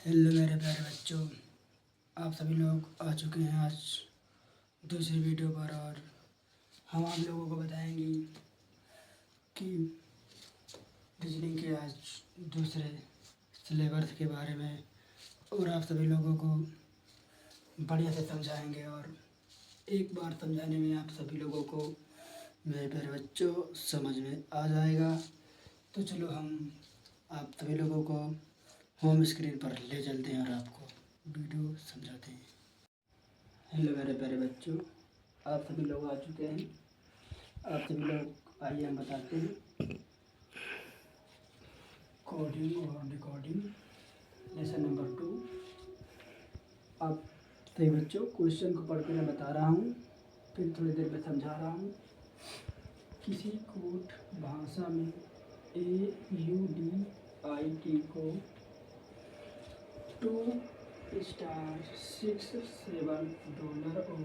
Hello मेरे प्यारे बच्चों, आप सभी लोग आ चुके हैं आज दूसरी वीडियो पर। और हम आप लोगों को बताएंगे कि रीजनिंग के आज दूसरे सिलेबस के बारे में, और आप सभी लोगों को बढ़िया से समझाएंगे। और एक बार समझाने में आप सभी लोगों को मेरे प्यारे बच्चों समझ में आ जाएगा। तो चलो हम आप सभी लोगों को होम स्क्रीन पर ले चलते हैं और आपको वीडियो समझाते हैं। हेलो मेरे प्यारे बच्चों, आप सभी लोग आ चुके हैं। आप सभी लोग आइए हम बताते हैं कोडिंग और डिकोडिंग लेसन नंबर 2। आप सभी बच्चों क्वेश्चन को पढ़ कर मैं बता रहा हूँ, फिर थोड़ी देर में समझा रहा हूँ। किसी कोड भाषा में AUDIT को 2*67 डॉलर और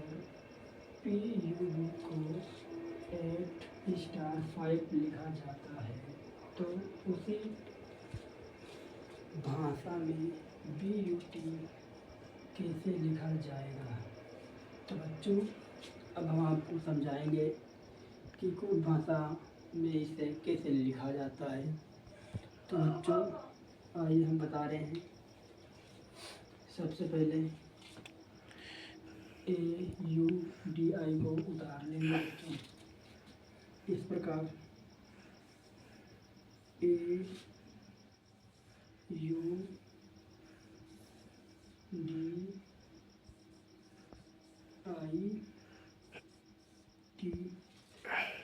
PUB को 8*5 लिखा जाता है, तो उसी भाषा में BUT कैसे लिखा जाएगा। तो बच्चों अब हम आपको समझाएंगे कि कोड भाषा में इसे कैसे लिखा जाता है। तो बच्चों आइए हम बता रहे हैं। सबसे पहले AUDI को उतार लेंगे बच्चों इस प्रकार। AUDIT,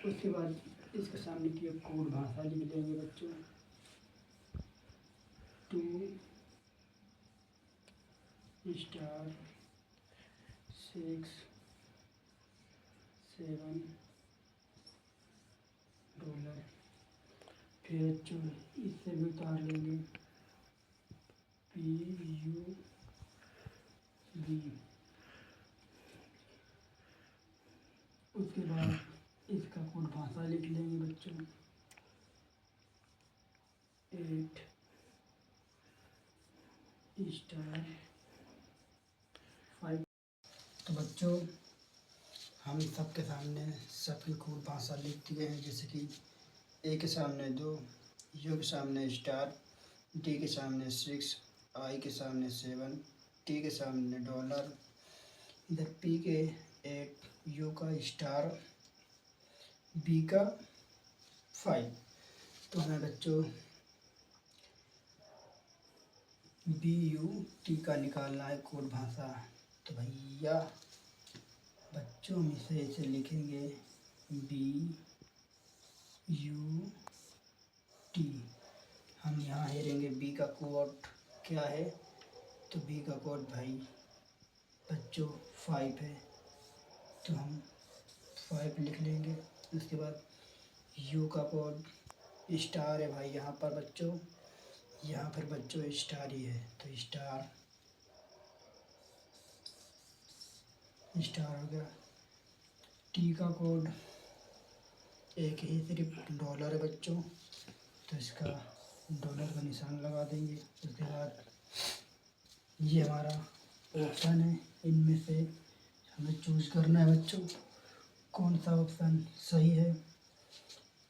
उसके बाद इसके सामने की एक कोड भाषा लिख लेंगे बच्चों। 2*67 डॉलर। फिर बच्चों इससे भी उतार लेंगे PUB। उसके बाद इसका कोड भाषा लिख लेंगे बच्चों 8*5। तो बच्चों हम सबके सामने सबकी कोड भाषा लिख दिए हैं, जैसे कि A के सामने 2, U के सामने स्टार, D के सामने 6, I के सामने 7, T के सामने डॉलर, इधर P के 8, U का स्टार, B का 5। तो हमें बच्चों BUT का निकालना है कोड भाषा। तो भैया बच्चों हम इसे लिखेंगे BUT। हम यहाँ हेरेंगे B का कोड क्या है। तो B का कोड भाई बच्चों 5 है, तो हम 5 लिख लेंगे। उसके बाद U का कोड स्टार है भाई, यहाँ पर बच्चों, यहाँ पर बच्चों स्टार ही है, तो स्टार हो गया। T का कोड एक ही सिर्फ डॉलर है बच्चों, तो इसका डॉलर का निशान लगा देंगे। उसके बाद ये हमारा ऑप्शन है, इनमें से हमें चूज करना है बच्चों कौन सा ऑप्शन सही है।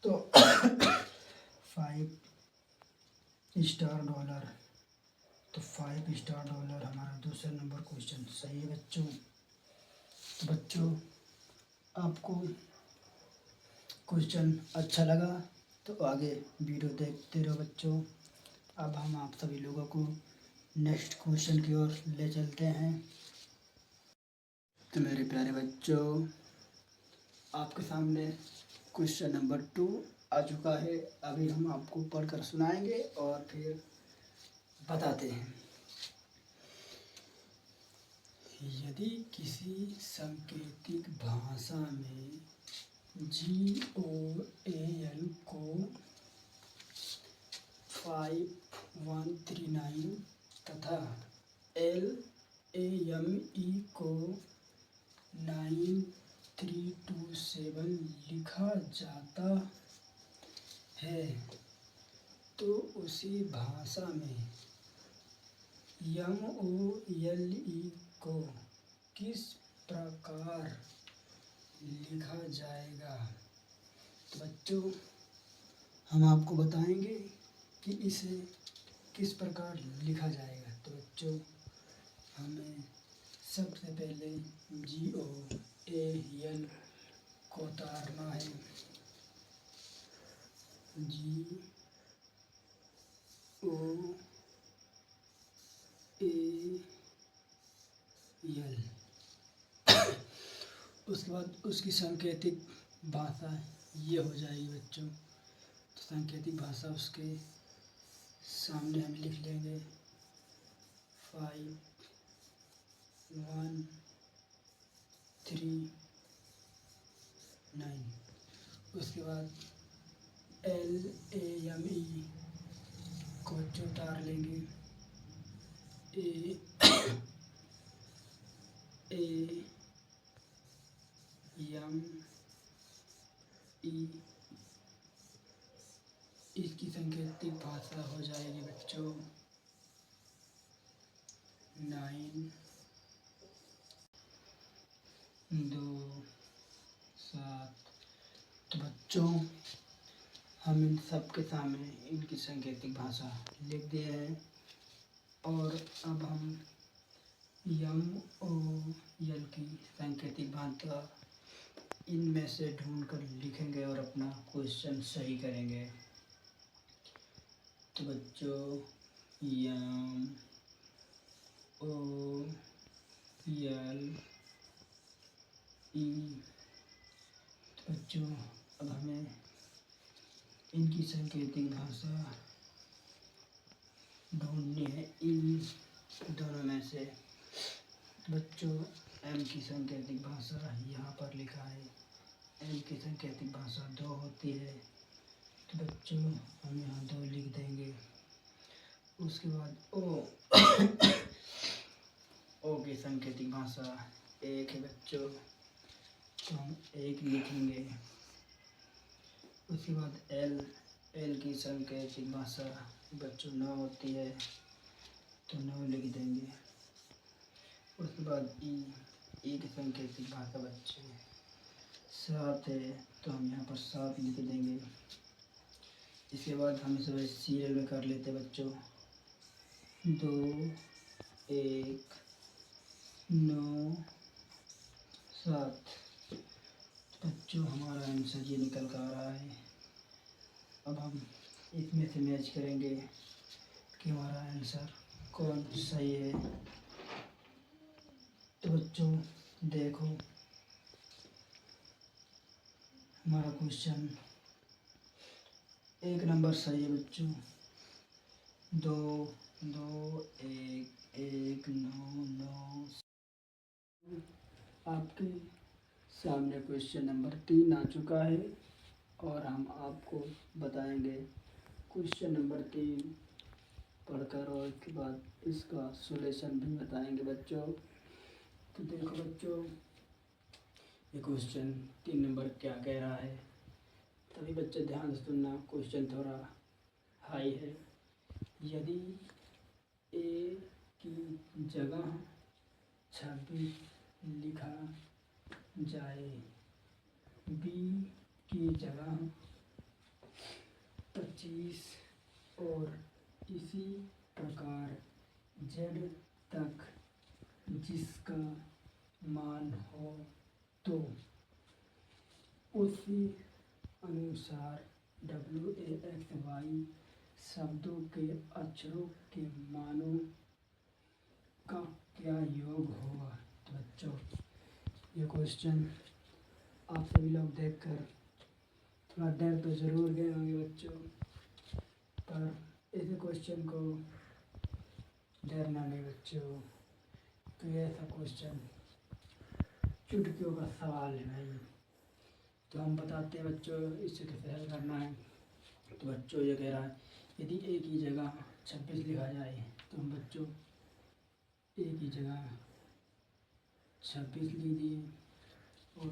तो 5* डॉलर, तो 5* हमारा दूसरा नंबर क्वेश्चन सही है बच्चों। तो बच्चों आपको क्वेश्चन अच्छा लगा तो आगे वीडियो देखते रहो बच्चों। अब हम आप सभी लोगों को नेक्स्ट क्वेश्चन की ओर ले चलते हैं। तो मेरे प्यारे बच्चों आपके सामने क्वेश्चन नंबर 2 आ चुका है। अभी हम आपको पढ़कर सुनाएंगे और फिर बताते हैं। यदि किसी सांकेतिक भाषा में GOAL को 5139 तथा LAME को 9327 लिखा जाता है, तो उसी भाषा में MOLE को किस प्रकार लिखा जाएगा। तो बच्चों हम आपको बताएंगे कि इसे किस प्रकार लिखा जाएगा। तो बच्चों हमें सबसे पहले GOAL को उतारना है। GOAL उसके बाद उसकी सांकेतिक भाषा ये हो जाएगी बच्चों। तो सांकेतिक भाषा उसके सामने हम लिख लेंगे 5 1 3 9। उसके बाद LAME को उतार लेंगे AAME। इसकी सांकेतिक भाषा हो जाएगी बच्चों 9 2 7। तो बच्चों हम इन सब के सामने इनकी सांकेतिक भाषा लिख दिए हैं और अब हम MOL की सांकेतिक भाषा इनमें से ढूंढकर लिखेंगे और अपना क्वेश्चन सही करेंगे। तो बच्चों MOLE तो बच्चों अब हमें इनकी सांकेतिक भाषा ढूंढनी है इन दोनों में से। बच्चों M की सांकेतिक भाषा यहाँ पर लिखा है। M की सांकेतिक भाषा 2 होती है। तो बच्चों हम यहाँ 2 लिख देंगे। उसके बाद O की सांकेतिक भाषा 1 है बच्चों, तो हम 1 लिखेंगे। उसके बाद L की सांकेतिक भाषा बच्चों 9 होती है, तो 9 लिख देंगे। उसके बाद E की सांकेतिक भाषा बच्चों 7 है, तो हम यहाँ पर 7 लिख देंगे। इसके बाद हम इसे सीरियल में कर लेते हैं बच्चों 2 1 9 7। बच्चों हमारा आंसर ये निकल कर आ रहा है। अब हम इसमें से मैच करेंगे कि हमारा आंसर कौन सही है। तो बच्चों देखो हमारा क्वेश्चन 1 नंबर सही है बच्चों। 2 2 1 1 9 9। आपके सामने क्वेश्चन नंबर 3 आ चुका है और हम आपको बताएंगे क्वेश्चन नंबर 3 पढ़कर और उसके बाद इसका सॉल्यूशन भी बताएंगे बच्चों। तो देखो बच्चों ये क्वेश्चन 3 नंबर क्या कह रहा है, तभी बच्चे ध्यान से सुनना। क्वेश्चन थोड़ा हाई है। यदि A की जगह 26 लिखा जाए, B की जगह 25 और इसी प्रकार Z तक जिसका मान हो, तो उसी अनुसार WAXY शब्दों के अक्षरों के मानों का क्या योग होगा। तो बच्चों ये क्वेश्चन आप सभी लोग देखकर थोड़ा डर तो ज़रूर गए होंगे बच्चों, पर इस क्वेश्चन को डरना नहीं बच्चों। तो ये ऐसा क्वेश्चन चुटकियों का सवाल है भाई। तो हम बताते हैं बच्चों इसे कैसे हल करना है। तो बच्चों ये कह रहा है यदि A की जगह 26 लिखा जाए, तो हम बच्चों A की जगह 26 लिख दिए और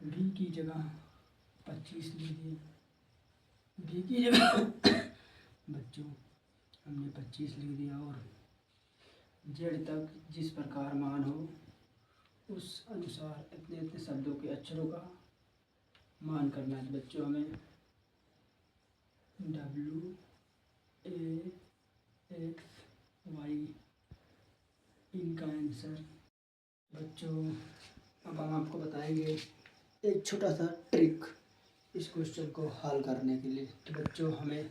B की जगह 25 लिख दिए। B की जगह बच्चों हमने 25 लिख दिया और जेड तक जिस प्रकार मान हो उस अनुसार इतने इतने शब्दों के अक्षरों का मान करना है। तो बच्चों हमें WAXY इनका आंसर। बच्चों अब हम आपको बताएंगे एक छोटा सा ट्रिक इस क्वेश्चन को हल करने के लिए। तो बच्चों हमें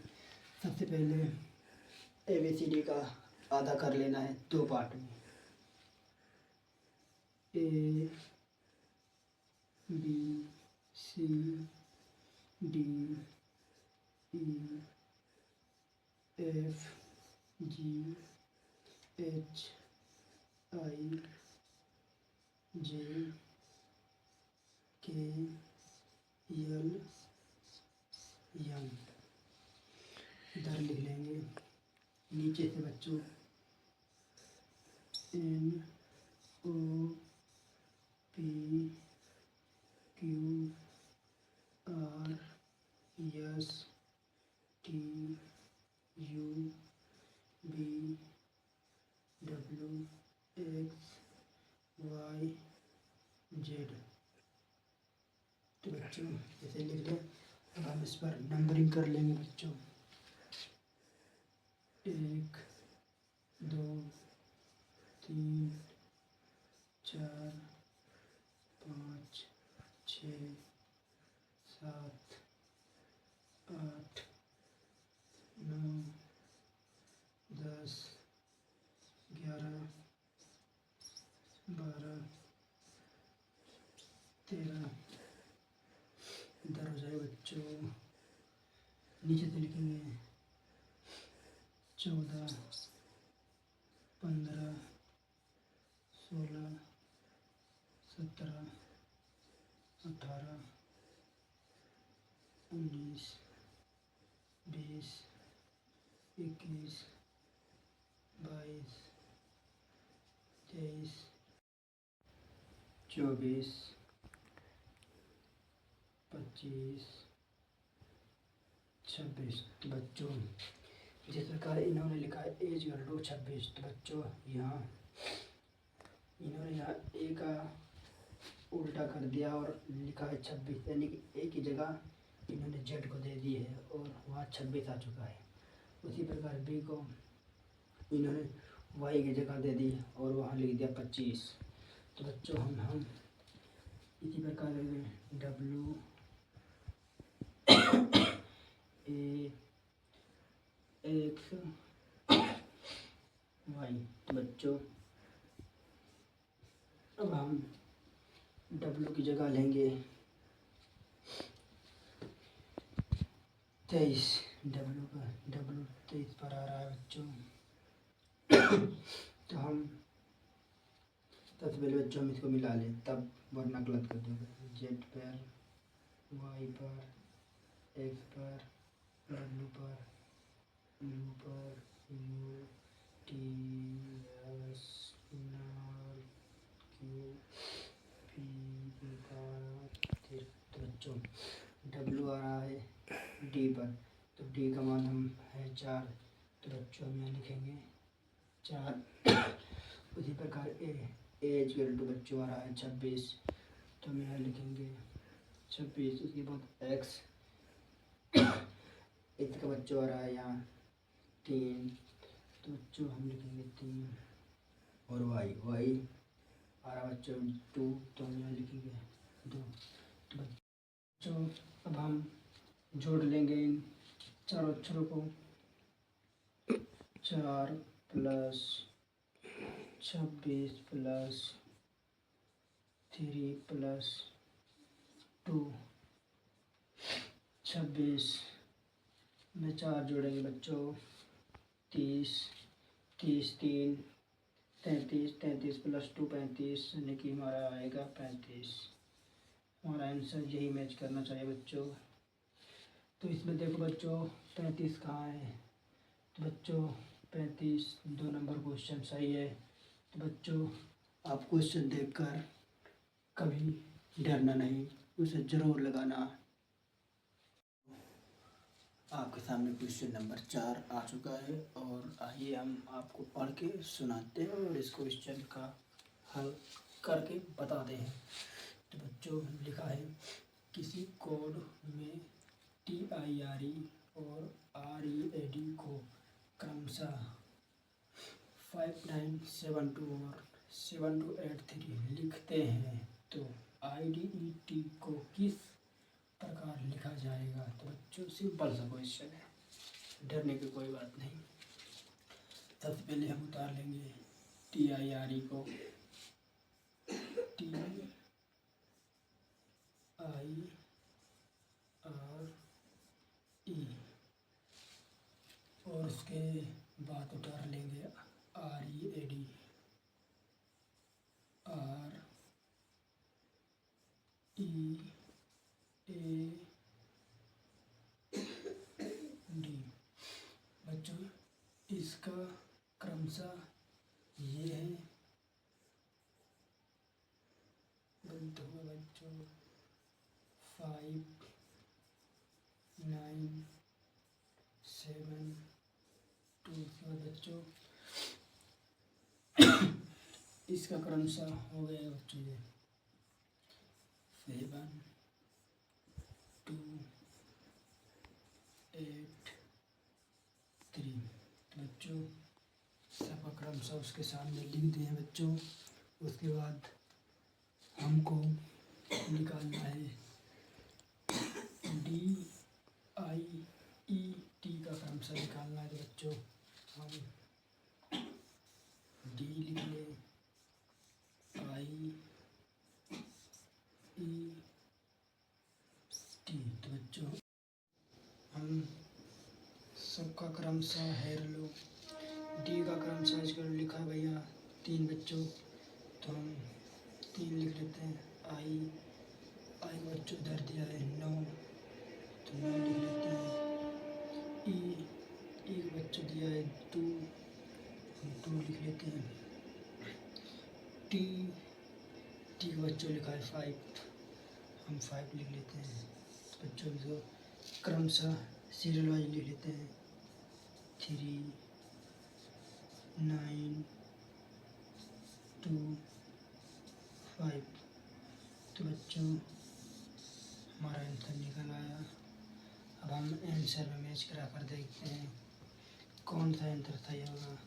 सबसे पहले ABCD का आधा कर लेना है दो पार्ट में। A B C D E F G H I J K L M इधर लिख लेंगे। नीचे से बच्चों N O P Q R S T U V W X Y Z। तो बच्चों इसे लिख लें। अब हम इस पर नंबरिंग कर लेंगे बच्चों। 1 2 3 4 5 6 7 8 9 10 11 12 13। इधर हो जाए बच्चों। नीचे से लिखेंगे 14 15 16 17 18 19 20 21 22 23 24 25 26। तो बच्चों जिस प्रकार इन्होंने लिखा है एज गल्डो 26। तो बच्चों यहाँ इन्होंने यहाँ ए का उल्टा कर दिया और लिखा है 26, यानी कि ए की जगह इन्होंने जेड को दे दी है और वहाँ 26 आ चुका है। उसी प्रकार बी को इन्होंने वाई की जगह दे दी और वहाँ लिख दिया 25। तो बच्चों हम इसी प्रकार W A X Y। तो बच्चों अब हम W की जगह लेंगे 23। W 23 पर आ रहा है बच्चों। तो हम सबसे पहले बच्चों हम इसको मिला लें, तब वरना गलत कर दोगे। जेड पर, वाई पर, एक्स पर, डब्ल्यू पर, यू पर, U T S R Q P R. तो बच्चों डब्ल्यू आ रहा है डी पर, तो डी का मान हम है 4। तो बच्चों हम यहाँ लिखेंगे 4। उसी प्रकार एज टू बच्चों आ रहा है 26। तो हम यहाँ लिखेंगे 26। उसके बाद एक्स का बच्चों आ रहा है यहाँ 3। तो बच्चों हम लिखेंगे 3। और वाई आ रहा बच्चों 2। तो हम यहाँ लिखेंगे 2। तो बच्चों अब हम जोड़ लेंगे इन चारों अक्षरों को। 4 प्लस 26 प्लस 3 प्लस 2। 26 में 4 जोड़ेंगे बच्चों 30। 30 3 33। 33 प्लस 2 35, यानी कि हमारा आएगा 35। हमारा आंसर यही मैच करना चाहिए बच्चों। तो इसमें देखो बच्चों 35 कहाँ है। तो बच्चों 35 2 नंबर क्वेश्चन सही है। तो बच्चों आप क्वेश्चन देखकर कभी डरना नहीं, उसे ज़रूर लगाना। आपके सामने क्वेश्चन नंबर 4 आ चुका है और आइए हम आपको पढ़ के सुनाते हैं और इस क्वेश्चन का हल करके बताते हैं। तो बच्चों लिखा है किसी कोड में TIRE और READ को क्रमशः 5972 और 7283 लिखते हैं तो IDET को किस प्रकार लिखा जाएगा। तो बच्चों सिंपल सा क्वेश्चन है, डरने की कोई बात नहीं। सबसे पहले हम उतार लेंगे TIRE को, TIRE और उसके बाद उतार लेंगे READ, READ। बच्चों इसका क्रमशः ये है, गलत हुआ बच्चों, 5972 बच्चों इसका क्रमशः हो गया बच्चों ये 7 2 8 3। तो बच्चों सबका क्रमशः उसके सामने लिख दिए हैं बच्चों। उसके बाद हमको निकालना है DIET का क्रमशः निकालना है। तो बच्चों हम D लिख लें, IET। तो बच्चों हम सबका क्रमशः है लो, D का क्रमशः आजकल लिखा है भैया 3 बच्चों, तो हम 3 लिख लेते हैं। I बच्चों इधर दिया है 9, तो 9 लिख लेते हैं। E बच्चों दिया है 2, हम 2 लिख लेते हैं। T का बच्चों लिखा है 5, हम 5 लिख लेते हैं। बच्चों जो क्रमशः सीरियल वाइज लिख लेते हैं 3 9 2 5। तो बच्चों हमारा आंसर निकल आया। अब हम आंसर में मैच करा कर देखते हैं कौन सा आंसर सही होगा।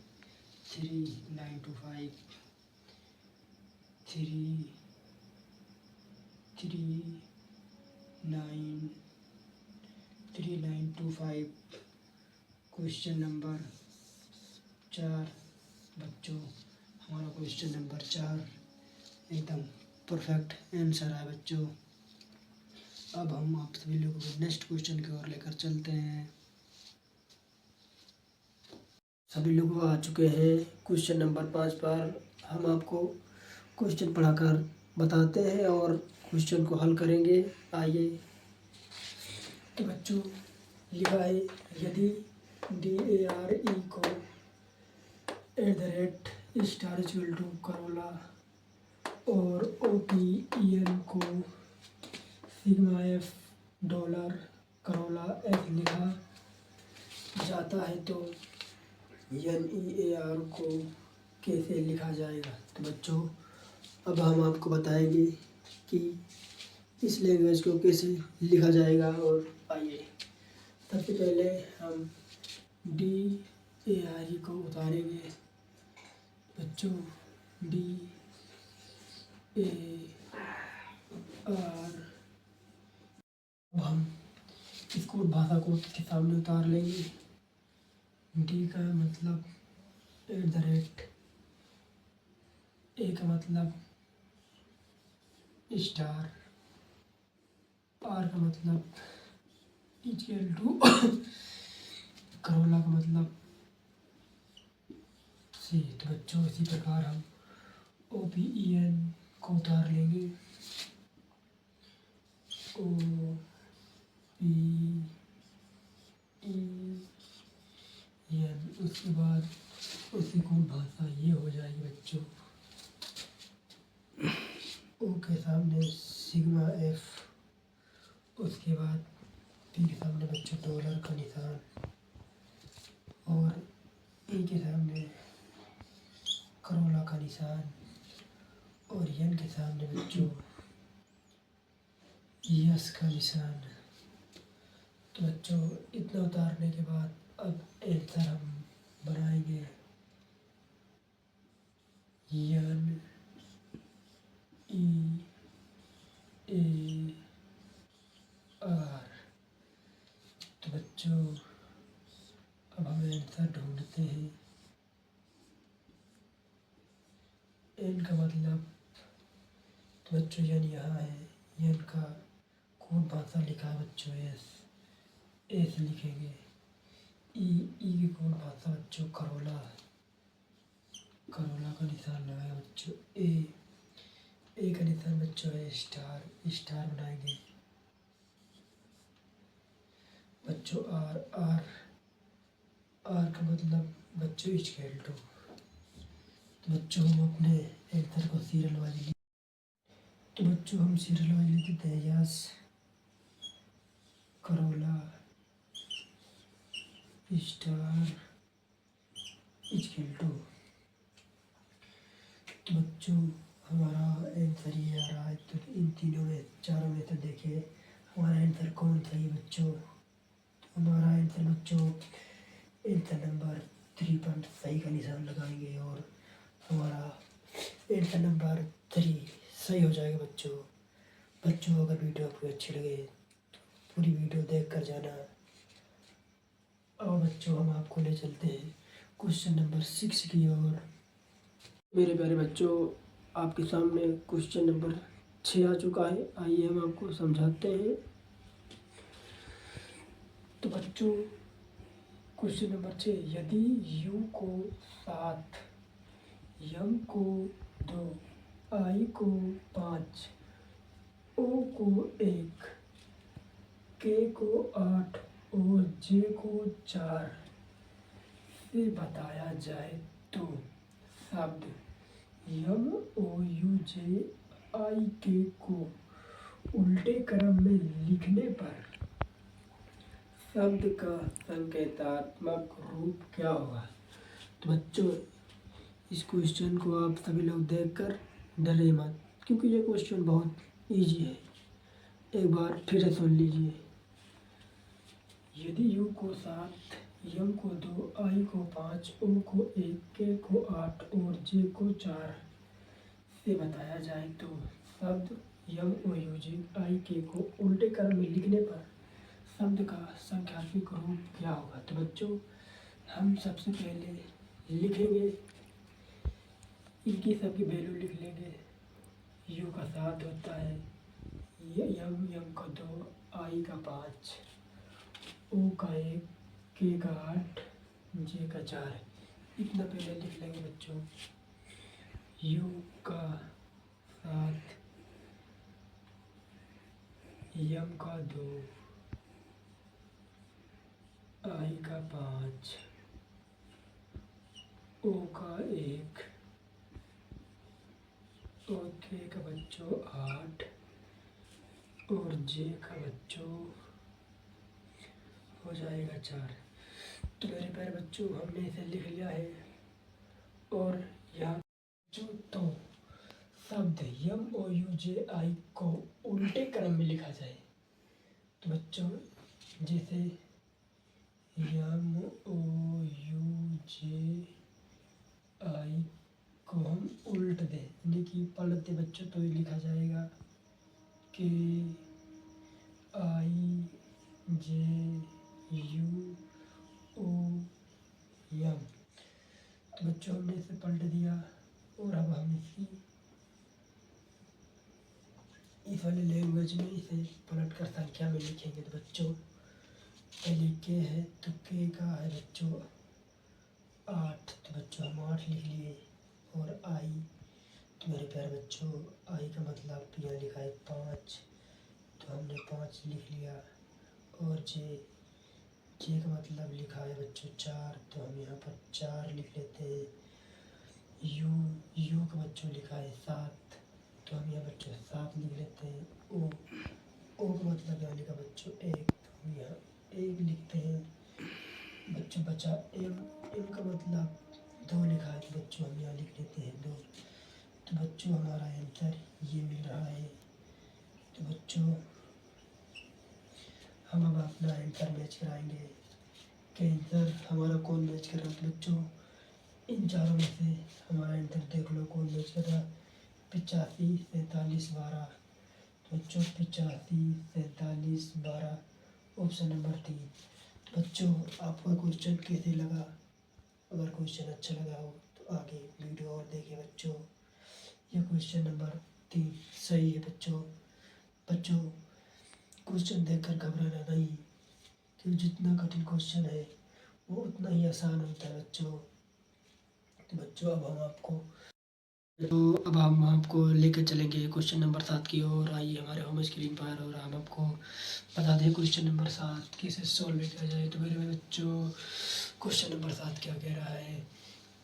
3 9 2 5, 3 9 2 5। क्वेश्चन नंबर 4 बच्चों, हमारा क्वेश्चन नंबर 4 एकदम परफेक्ट आंसर है बच्चों। अब हम आप सभी लोगों को नेक्स्ट क्वेश्चन की ओर लेकर चलते हैं। सभी लोग आ चुके हैं क्वेश्चन नंबर 5 पर। हम आपको क्वेश्चन पढ़ाकर बताते हैं और क्वेश्चन को हल करेंगे। आइए। तो बच्चों लिखा है यदि DARE को @ करोला और OPEN को $f करोला f लिखा जाता है तो NEAR को कैसे लिखा जाएगा। तो बच्चों अब हम आपको बताएंगे कि इस लैंग्वेज को कैसे लिखा जाएगा। और आइए सबसे पहले हम DARE को उतारेंगे बच्चों। DAR अब हम इसको भाषा कोड के सामने उतार लेंगे। D का मतलब @ A का मतलब स्टार, R का मतलब = करोला का मतलब C। तो बच्चों इसी प्रकार हम OPEN को उतार लेंगे। OPEN उसके बाद उसकी कोड भाषा ये हो जाएगी बच्चों। O के सामने ∑f, उसके बाद P पी के सामने बच्चों डॉलर का निशान और ई के सामने करोला का निशान और यन के सामने बच्चों यस का निशान। तो बच्चों इतना उतारने के बाद अब आंसर हम बनाएंगे यन ई ए आर। तो बच्चों अब हम आंसर ढूंढते हैं। एन का मतलब तो बच्चों यन यहाँ है, यन का कौन भाषा लिखा है बच्चों एस, एस लिखेंगे। ई की कौन भाषा बच्चों करोला, करोला का निशान लगाए बच्चों। ए का निशान बच्चों है स्टार, स्टार बनाएंगे बच्चों। आर आर आर का मतलब बच्चों स्केल टू। तो बच्चों हम अपने आंसर को सीरियल वाइज, तो बच्चों हम सीरियल वाइज लिखते हैं यस करोला स्टार स्केल टू। तो बच्चों हमारा आंसर ये आ रहा है। तो इन तीनों में चारों में से देखिए हमारा आंसर कौन सा है बच्चों। तो हमारा आंसर बच्चों आंसर नंबर 3 पर सही का निशान लगाएंगे और हमारा आंसर नंबर 3 सही हो जाएगा बच्चों। बच्चों अगर वीडियो आपको अच्छी लगे तो पूरी वीडियो देख कर जाना। और बच्चों हम आपको ले चलते हैं क्वेश्चन नंबर 6 की ओर। मेरे प्यारे बच्चों आपके सामने क्वेश्चन नंबर 6 आ चुका है। आइए हम आपको समझाते हैं। तो बच्चों क्वेश्चन नंबर 6, यदि u को 7, m को 2, i को 5, o को 1, k को 8 और j को 4 से बताया जाए तो शब्द यम ओ यू जे आई के को उल्टे क्रम में लिखने पर शब्द का संकेतात्मक रूप क्या होगा। तो बच्चों इस क्वेश्चन को आप सभी लोग देखकर डरे मत, क्योंकि ये क्वेश्चन बहुत इजी है। एक बार फिर से सुन लीजिए। यदि u को 7, m को 2, i को 5, o को 1, k को 8 और j को 4 से बताया जाए तो शब्द यम ओ यू जे आई के को उल्टे क्रम में लिखने पर शब्द का संख्यात्मक रूप क्या होगा। तो बच्चों हम सबसे पहले लिखेंगे इनकी सबकी वैल्यू लिख लेंगे। u का 7 होता है, यम का 2, आई का 5, ओ का 1, के का 8, जे का 4 है। इतना पहले लिख लेंगे बच्चों। u का 7, यम का 2, आई का 5, ओ का 1 और के का बच्चों 8 और जे का बच्चों हो जाएगा 4। तो मेरे प्यारे बच्चों हमने इसे लिख लिया है। और यहाँ जो तो शब्द यम ओ यू जे आई को उल्टे क्रम में लिखा जाए तो बच्चों जैसे यम ओ यू जे आई को हम उल्ट दें, यानी कि पलट दें बच्चों, तो ये लिखा जाएगा के आई जे यू ओ यम। तो बच्चों हमने इसे पलट दिया और अब हम इसकी इस वाले लैंग्वेज में इसे पलट कर संख्या में लिखेंगे। तो बच्चों पहले के है तो के का है बच्चों 8, तो बच्चों हम 8 लिख लिए। और आई तो मेरे प्यारे बच्चों आई का मतलब यहाँ लिखा है 5, तो हमने 5 लिख लिया। और जे का मतलब लिखा है बच्चों 4, तो हम यहाँ पर 4 लिख लेते हैं। यू का बच्चों लिखा है 7, तो हम यहाँ बच्चों 7 लिख लेते हैं। ओ का मतलब यहाँ लिखा बच्चों 1, तो यहाँ एक लिखते हैं बच्चों। बचा एम, एम का मतलब 2 लिखा है तो बच्चों हम यहाँ लिख लेते हैं 2। तो बच्चों हमारा आंसर ये मिल रहा है। तो बच्चों हम अब अपना आंसर मैच कराएंगे कि आंसर हमारा कौन मैच कर रहा है। तो बच्चों इन चारों में से हमारा आंसर देख लो कौन मैच कर रहा है। 85, 47, 12। बच्चों 85, 47, 12 ऑप्शन नंबर 3। तो बच्चों आपका क्वेश्चन कैसे लगा? अगर क्वेश्चन अच्छा लगा हो तो आगे वीडियो और देखिए बच्चों। ये क्वेश्चन नंबर 3 सही है बच्चों। बच्चों क्वेश्चन देखकर घबराना नहीं, क्योंकि जितना कठिन क्वेश्चन है वो उतना ही आसान होता है बच्चों। तो बच्चों अब हम आपको लेकर चलेंगे क्वेश्चन नंबर 7 की ओर। आइए हमारे होम स्क्रीन पर और हम आपको बता दें क्वेश्चन नंबर 7 कैसे सॉल्व किया जाए। तो मेरे बच्चों क्वेश्चन नंबर 7 क्या कह रहा है?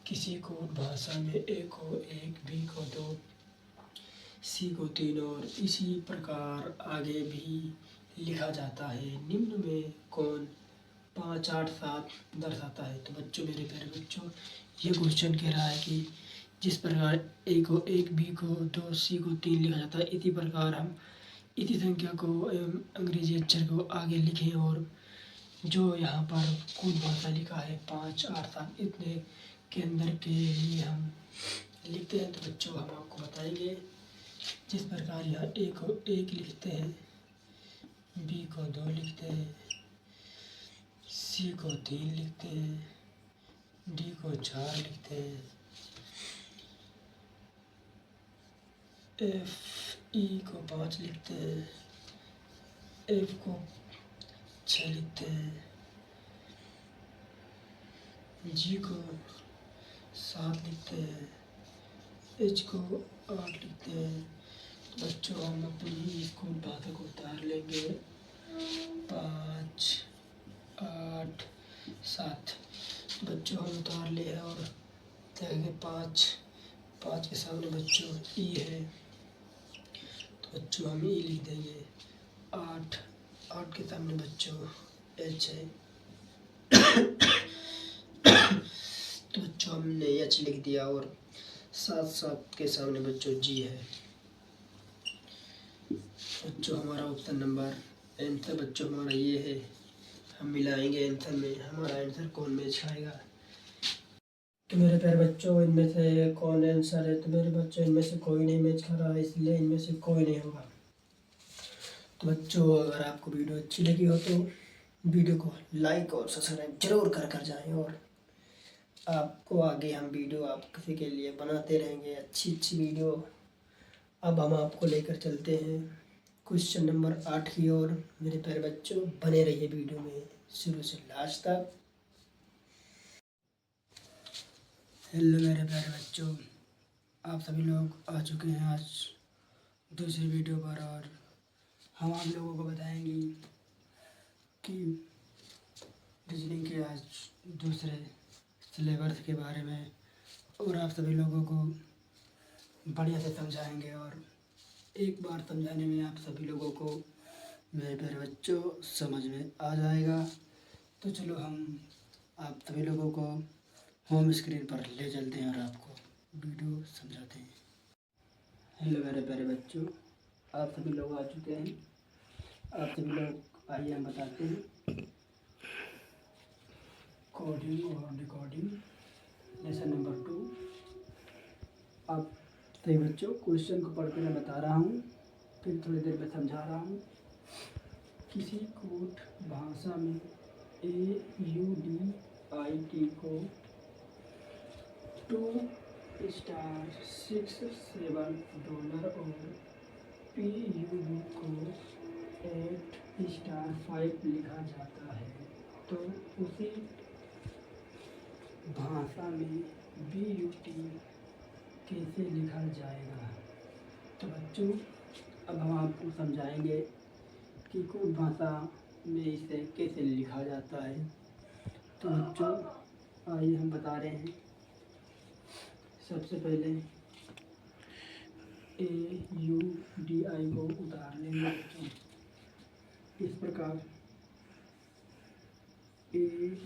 किसी को भाषा में ए को 1, बी को 2, सी को 3 और इसी प्रकार आगे भी लिखा जाता है। निम्न में कौन 5, 8, 7 दर्शाता है? तो बच्चों मेरे प्यारे बच्चों ये क्वेश्चन कह रहा है कि जिस प्रकार ए को 1, बी को 2, सी को 3 लिखा जाता है, इसी प्रकार हम इसी संख्या को एवं अंग्रेजी अक्षर को आगे लिखें। और जो यहाँ पर कुल भाषा लिखा है 5, 8, 7 इतने के अंदर के लिए हम लिखते हैं। तो बच्चों हम आपको बताएंगे जिस प्रकार यहाँ ए को 1 लिखते हैं, बी को 2 लिखते हैं, सी को 3 लिखते हैं, डी को 4 लिखते हैं, एफ ई को 5 लिखते हैं, एफ को 6 लिखते हैं, जी को 7 लिखते हैं, एच को 8 लिखते हैं। तो बच्चों हम अपनी स्कूल भाषा को उतार लेंगे 5, 8, 7। बच्चों हम उतार ले हैं और देखेंगे 5 के सामने बच्चों ई है तो बच्चों हम ई लिख देंगे। 8 के सामने बच्चों एच है तो बच्चों हमने एच लिख दिया। और 7 के सामने बच्चों जी है। बच्चों हमारा ऑप्शन नंबर आंसर बच्चों हमारा ये है। हम मिलाएंगे आंसर में, हमारा आंसर कौन मैच खाएगा। तो मेरे प्यारे बच्चों इनमें से कौन आंसर है? तो मेरे बच्चों इनमें से कोई नहीं मैच कर रहा है, इसलिए इनमें से कोई नहीं होगा। तो बच्चों अगर आपको वीडियो अच्छी लगी हो तो वीडियो को लाइक और सब्सक्राइब जरूर कर जाएं। और आपको आगे हम वीडियो आप किसी के लिए बनाते रहेंगे अच्छी वीडियो। अब हम आपको लेकर चलते हैं क्वेश्चन नंबर 8 की ओर। मेरे प्यारे बच्चों बने रहिए वीडियो में शुरू से लास्ट तक। हेलो मेरे प्यारे बच्चों, आप सभी लोग आ चुके हैं आज दूसरी वीडियो पर। और हम आप लोगों को बताएंगे कि रीजनिंग के आज दूसरे सिलेबस के बारे में, और आप सभी लोगों को बढ़िया से समझाएंगे। और एक बार समझाने में आप सभी लोगों को मेरे प्यारे बच्चों समझ में आ जाएगा। तो चलो हम आप सभी लोगों को होम स्क्रीन पर ले चलते हैं और आपको वीडियो समझाते हैं। हेलो मेरे प्यारे बच्चों, आप सभी लोग आ चुके हैं। आप सभी लोग आइए हम बताते हैं कोडिंग और डिकोडिंग लेसन नंबर 2। आप सही बच्चों क्वेश्चन को पढ़ के मैं बता रहा हूँ, फिर थोड़ी देर में समझा रहा हूँ। किसी कोड भाषा में AUDIT को 2*67 डॉलर और PUB को 8*5 लिखा जाता है, तो उसी भाषा में BUT कैसे लिखा जाएगा। तो बच्चों अब हम आपको समझाएंगे कि कोड भाषा में इसे कैसे लिखा जाता है। तो बच्चों आइए हम बता रहे हैं। सबसे पहले AUDI को उतार लेंगे बच्चों इस प्रकार। AUDIT।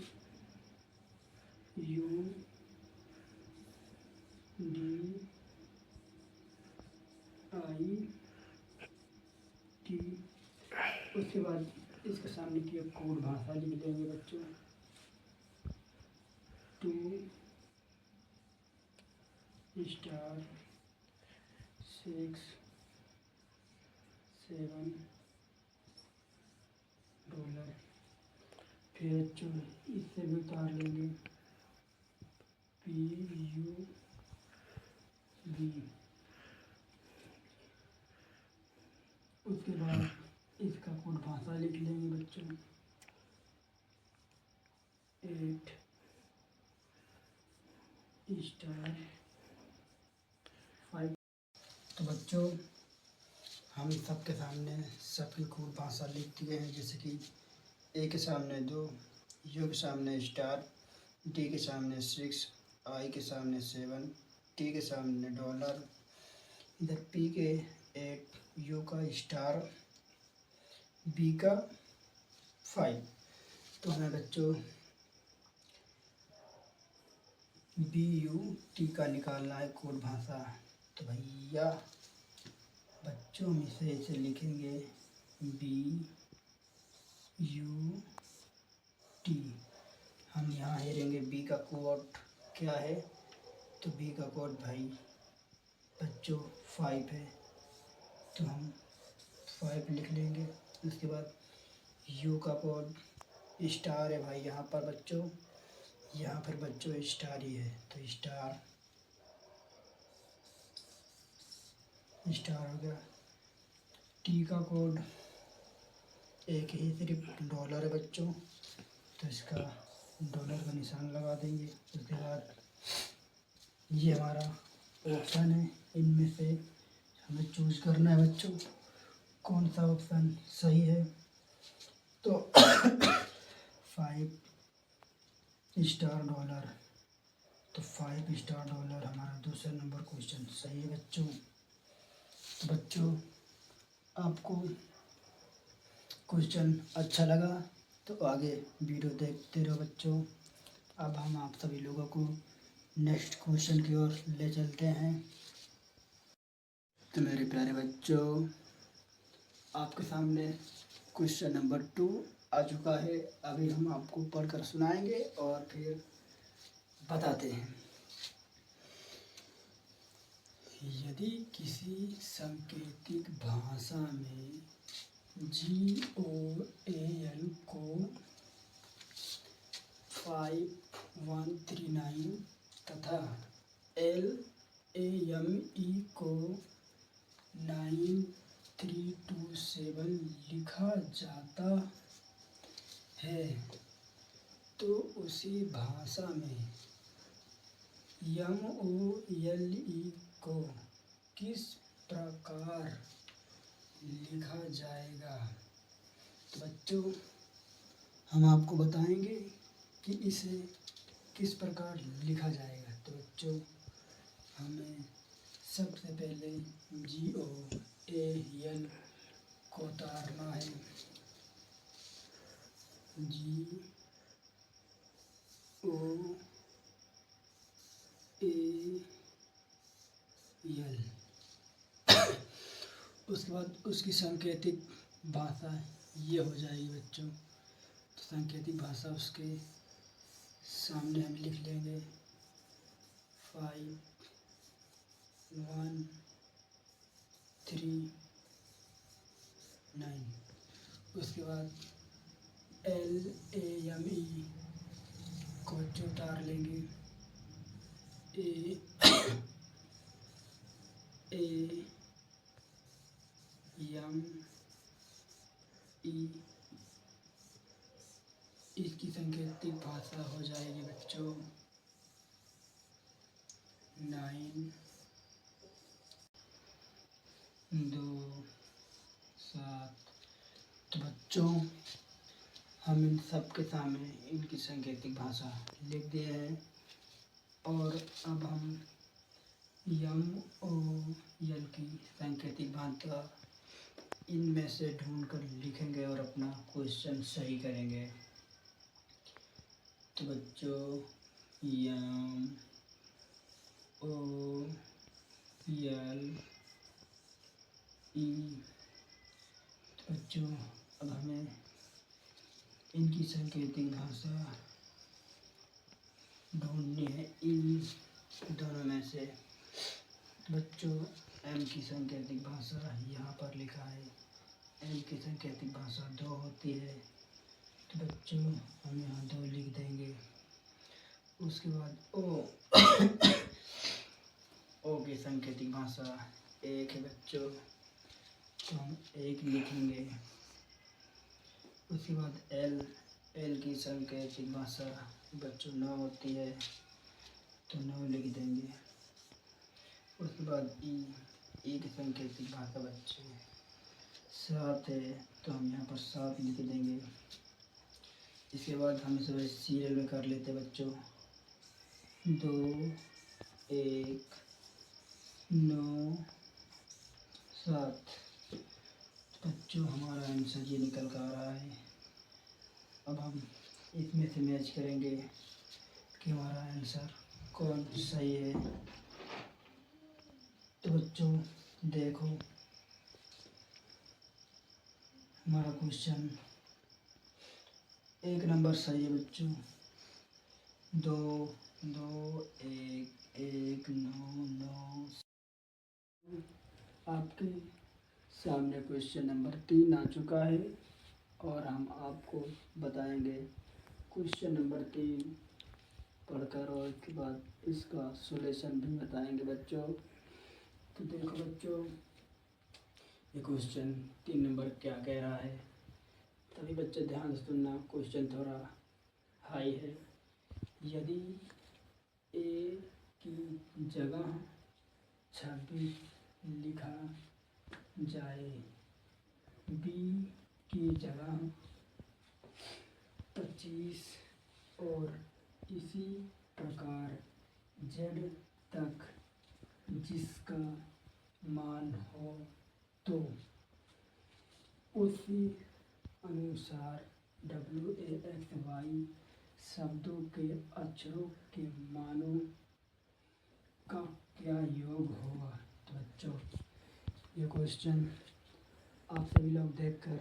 उसके बाद इसके सामने की एक कोड भाषा लिख देंगे बच्चों। 2 स्टार 6 7 डॉलर। फिर बच्चों इससे भी उतार लेंगे PUB। उसके बाद इसका कोड भाषा लिख लेंगे बच्चों। 8 स्टार 5। तो बच्चों हम सबके सामने सबकी कोड भाषा लिख दिए हैं, जैसे कि ए के सामने 2, यू के सामने स्टार, डी के सामने 6, आई के सामने 7, टी के सामने डॉलर, इधर पी के 8, यू का स्टार, बी का 5। तो हमें बच्चों BUT का निकालना है कोड भाषा। तो भैया बच्चों हम इसे लिखेंगे BUT। हम यहाँ हेरेंगे बी का कोड क्या है। तो बी का कोड भाई बच्चों 5 है, तो हम 5 लिख लेंगे। उसके बाद यू का कोड स्टार है भाई, यहाँ पर बच्चों, यहाँ पर बच्चों स्टार ही है, तो स्टार हो गया। टी का कोड एक ही सिर्फ डॉलर है बच्चों, तो इसका डॉलर का निशान लगा देंगे। उसके बाद ये हमारा ऑप्शन है, इनमें से हमें चूज करना है बच्चों कौन सा ऑप्शन सही है। तो 5 स्टार डॉलर, तो 5 स्टार डॉलर हमारा दूसरा नंबर क्वेश्चन सही है बच्चों। तो बच्चों आपको क्वेश्चन अच्छा लगा तो आगे वीडियो देखते रहो बच्चों। अब हम आप सभी लोगों को नेक्स्ट क्वेश्चन की ओर ले चलते हैं। तो मेरे प्यारे बच्चों आपके सामने क्वेश्चन नंबर 2 आ चुका है। अभी हम आपको पढ़कर सुनाएंगे और फिर बताते हैं। यदि किसी सांकेतिक भाषा में GOAL को 5139 तथा LAME को 9327 लिखा जाता है, तो उसी भाषा में MOLE को किस प्रकार लिखा जाएगा। तो बच्चों हम आपको बताएंगे कि इसे किस प्रकार लिखा जाएगा। तो बच्चों हमें सबसे पहले GOAL को उतारना है। GOAL उसके बाद उसकी सांकेतिक भाषा ये हो जाएगी बच्चों। तो सांकेतिक भाषा उसके सामने हम लिख लेंगे 5139। उसके बाद LAME को उतार लेंगे। AAME इसकी सांकेतिक भाषा हो जाएगी बच्चों 927। तो बच्चों हम इन सब के सामने इनकी सांकेतिक भाषा लिख दिए हैं और अब हम MOL की सांकेतिक भाषा इनमें से ढूंढकर लिखेंगे और अपना क्वेश्चन सही करेंगे। तो बच्चों यम ओ यल ई। तो बच्चों अब हमें इनकी सांकेतिक भाषा ढूंढनी है इन दोनों में से। तो बच्चों एम की सांकेतिक भाषा यहाँ पर लिखा है। एम की सांकेतिक भाषा 2 होती है। तो बच्चों हम यहाँ 2 लिख देंगे। उसके बाद ओ ओ की सांकेतिक भाषा 1 है बच्चों, तो हम 1 लिखेंगे। उसके बाद एल की सांकेतिक भाषा बच्चों 9 होती है, तो 9 लिख देंगे। उसके बाद ई की सांकेतिक भाषा बच्चों 7 है, तो हम यहाँ पर 7 लिख देंगे। इसके बाद हम इसे सीरियल में कर लेते हैं बच्चों। 2 1 9 7। बच्चों हमारा आंसर ये निकल कर आ रहा है। अब हम इसमें से मैच करेंगे कि हमारा आंसर कौन सही है। तो बच्चों देखो हमारा क्वेश्चन 1 नंबर सही है बच्चों। 2 2 1 1 9 9। आपके सामने क्वेश्चन नंबर 3 आ चुका है और हम आपको बताएंगे क्वेश्चन नंबर 3 पढ़कर, और इसके बाद इसका सॉल्यूशन भी बताएंगे बच्चों। तो देखो बच्चों ये क्वेश्चन 3 नंबर क्या कह रहा है, तभी बच्चे ध्यान से सुनना। क्वेश्चन थोड़ा हाई है। यदि ए की जगह 26 लिखा जाए, बी की जगह 25 और इसी प्रकार जेड तक जिसका मान हो, तो उसी अनुसार WAXY शब्दों के अक्षरों के मानों का क्या योग होगा। तो बच्चों ये क्वेश्चन आप सभी लोग देखकर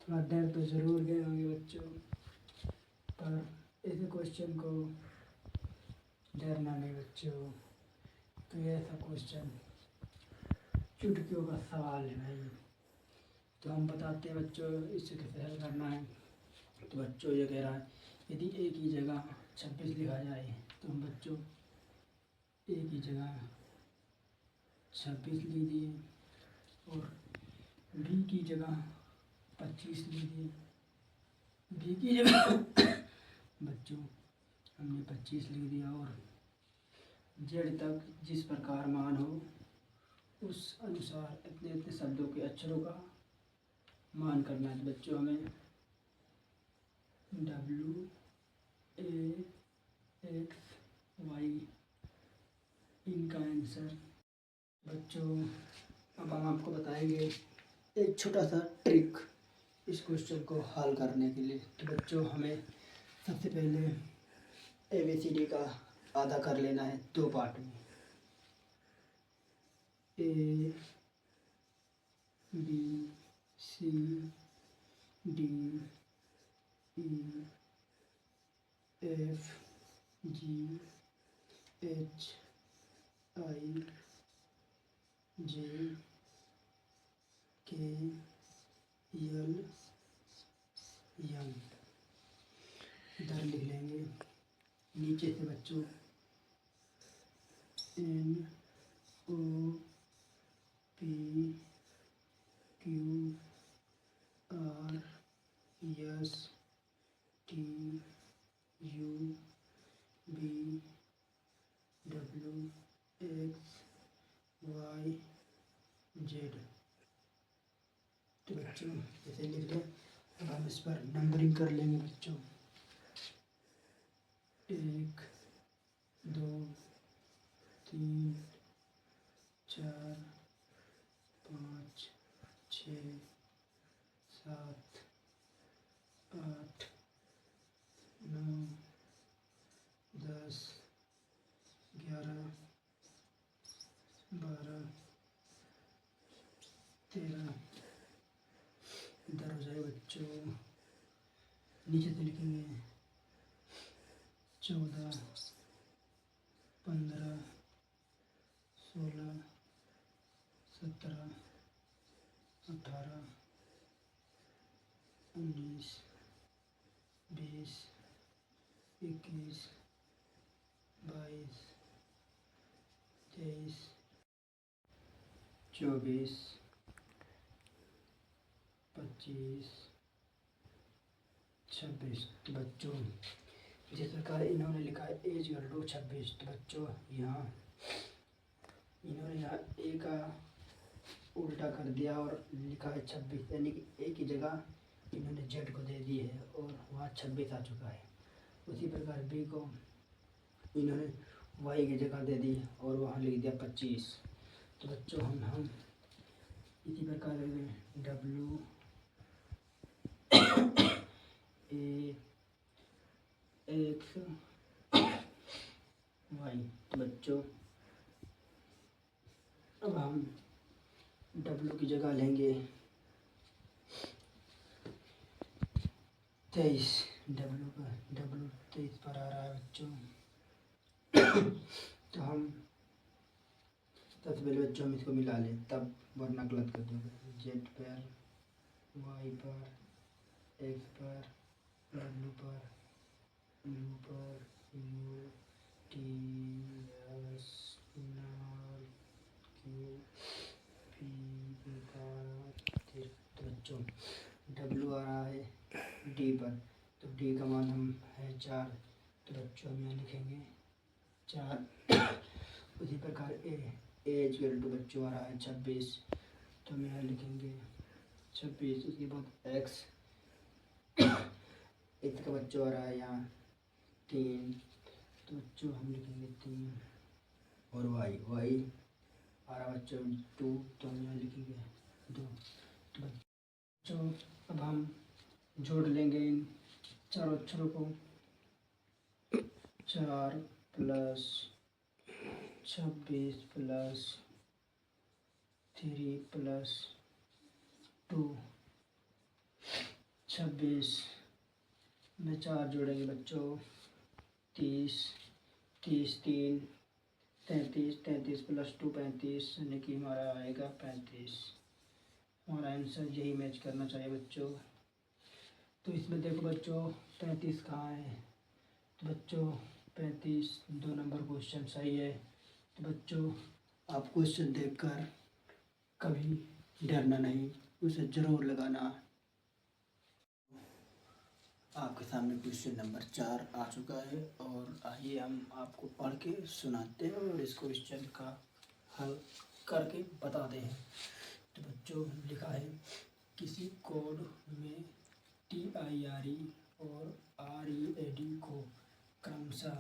थोड़ा डर तो ज़रूर गए होंगे बच्चों, पर इस क्वेश्चन को डरना नहीं बच्चों। तो ये ऐसा क्वेश्चन चुटकियों का सवाल है भाई। तो हम बताते हैं बच्चों इसे कैसे हल करना है। तो बच्चों ये कह रहा है यदि ए की जगह 26 लिखा जाए, तो हम बच्चों ए की जगह 26 लिख दिए और बी की जगह 25 लिख दिए। बी की जगह बच्चों हमने 25 लिख दिया और जेड तक जिस प्रकार मान हो उस अनुसार इतने इतने शब्दों के अक्षरों का मान करना है। बच्चों हमें WAXY इनका आंसर। बच्चों अब हम आपको बताएंगे एक छोटा सा ट्रिक इस क्वेश्चन को हल करने के लिए। तो बच्चों हमें सबसे पहले ABCD का आधा कर लेना है 2 पार्ट में। A B C D E F G H I J K L M। इधर लिख लेंगे नीचे से बच्चों N O P Q R S T U V W X Y Z। तो बच्चों इसे लिख लें। अब हम इस पर नंबरिंग कर लेंगे बच्चों। 1 2 3 4 5 6 7 8 9 नीचे से लिखेंगे 14, 15, 16, 17, 18, 19, 20, 21, 22, 23, 24, 25, 26। तो बच्चों जिस प्रकार इन्होंने लिखा है एज इक्वल टू 26, तो बच्चों यहाँ इन्होंने यहाँ ए का उल्टा कर दिया और लिखा है 26, यानी कि ए की जगह इन्होंने जेड को दे दी है और वहाँ 26 आ चुका है। उसी प्रकार बी को इन्होंने वाई की जगह दे दी और वहाँ लिख दिया 25। तो बच्चों हम इसी प्रकार डब्ल्यू ए एक्स वाई। तो बच्चों अब हम डब्ल्यू की जगह लेंगे 23। डब्ल्यू 23 पर आ रहा है बच्चों। तो हम सबसे पहले बच्चों हम इसको मिला लें, तब वरना गलत कर दोगे। जेड पर, वाई पर, एक्स पर, डब्ल्यू पर, यू पर, U T S R Q P R. तो बच्चों डब्ल्यू आ रहा है डी पर, तो डी का मान हम है 4। तो बच्चों हम यहाँ लिखेंगे 4। उसी प्रकार एज इक्वल टू बच्चों आ रहा है 26, तो हम यहाँ लिखेंगे 26। उसके बाद एक्स का बच्चों आ रहा है यहाँ 3, तो बच्चों हम लिखेंगे 3। और वाई आ रहा है बच्चों 2, तो हम यहाँ लिखेंगे 2। तो बच्चों अब हम जोड़ लेंगे इन चारों अक्षरों को। 4 प्लस 26 प्लस 3 प्लस 2। 26 में 4 जोड़ेंगे बच्चों 30, 30 3 33, 33 प्लस 2 35, यानी कि हमारा आएगा 35। हमारा आंसर यही मैच करना चाहिए बच्चों। तो इसमें देखो बच्चों 35 कहाँ है, तो बच्चों 35 2 नंबर क्वेश्चन सही है। तो बच्चों आप क्वेश्चन देखकर कभी डरना नहीं, उसे ज़रूर लगाना। आपके सामने क्वेश्चन नंबर 4 आ चुका है और आइए हम आपको पढ़ के सुनाते हैं और इस क्वेश्चन का हल करके बताते हैं। तो बच्चों लिखा है किसी कोड में TIRE और READ को क्रमशः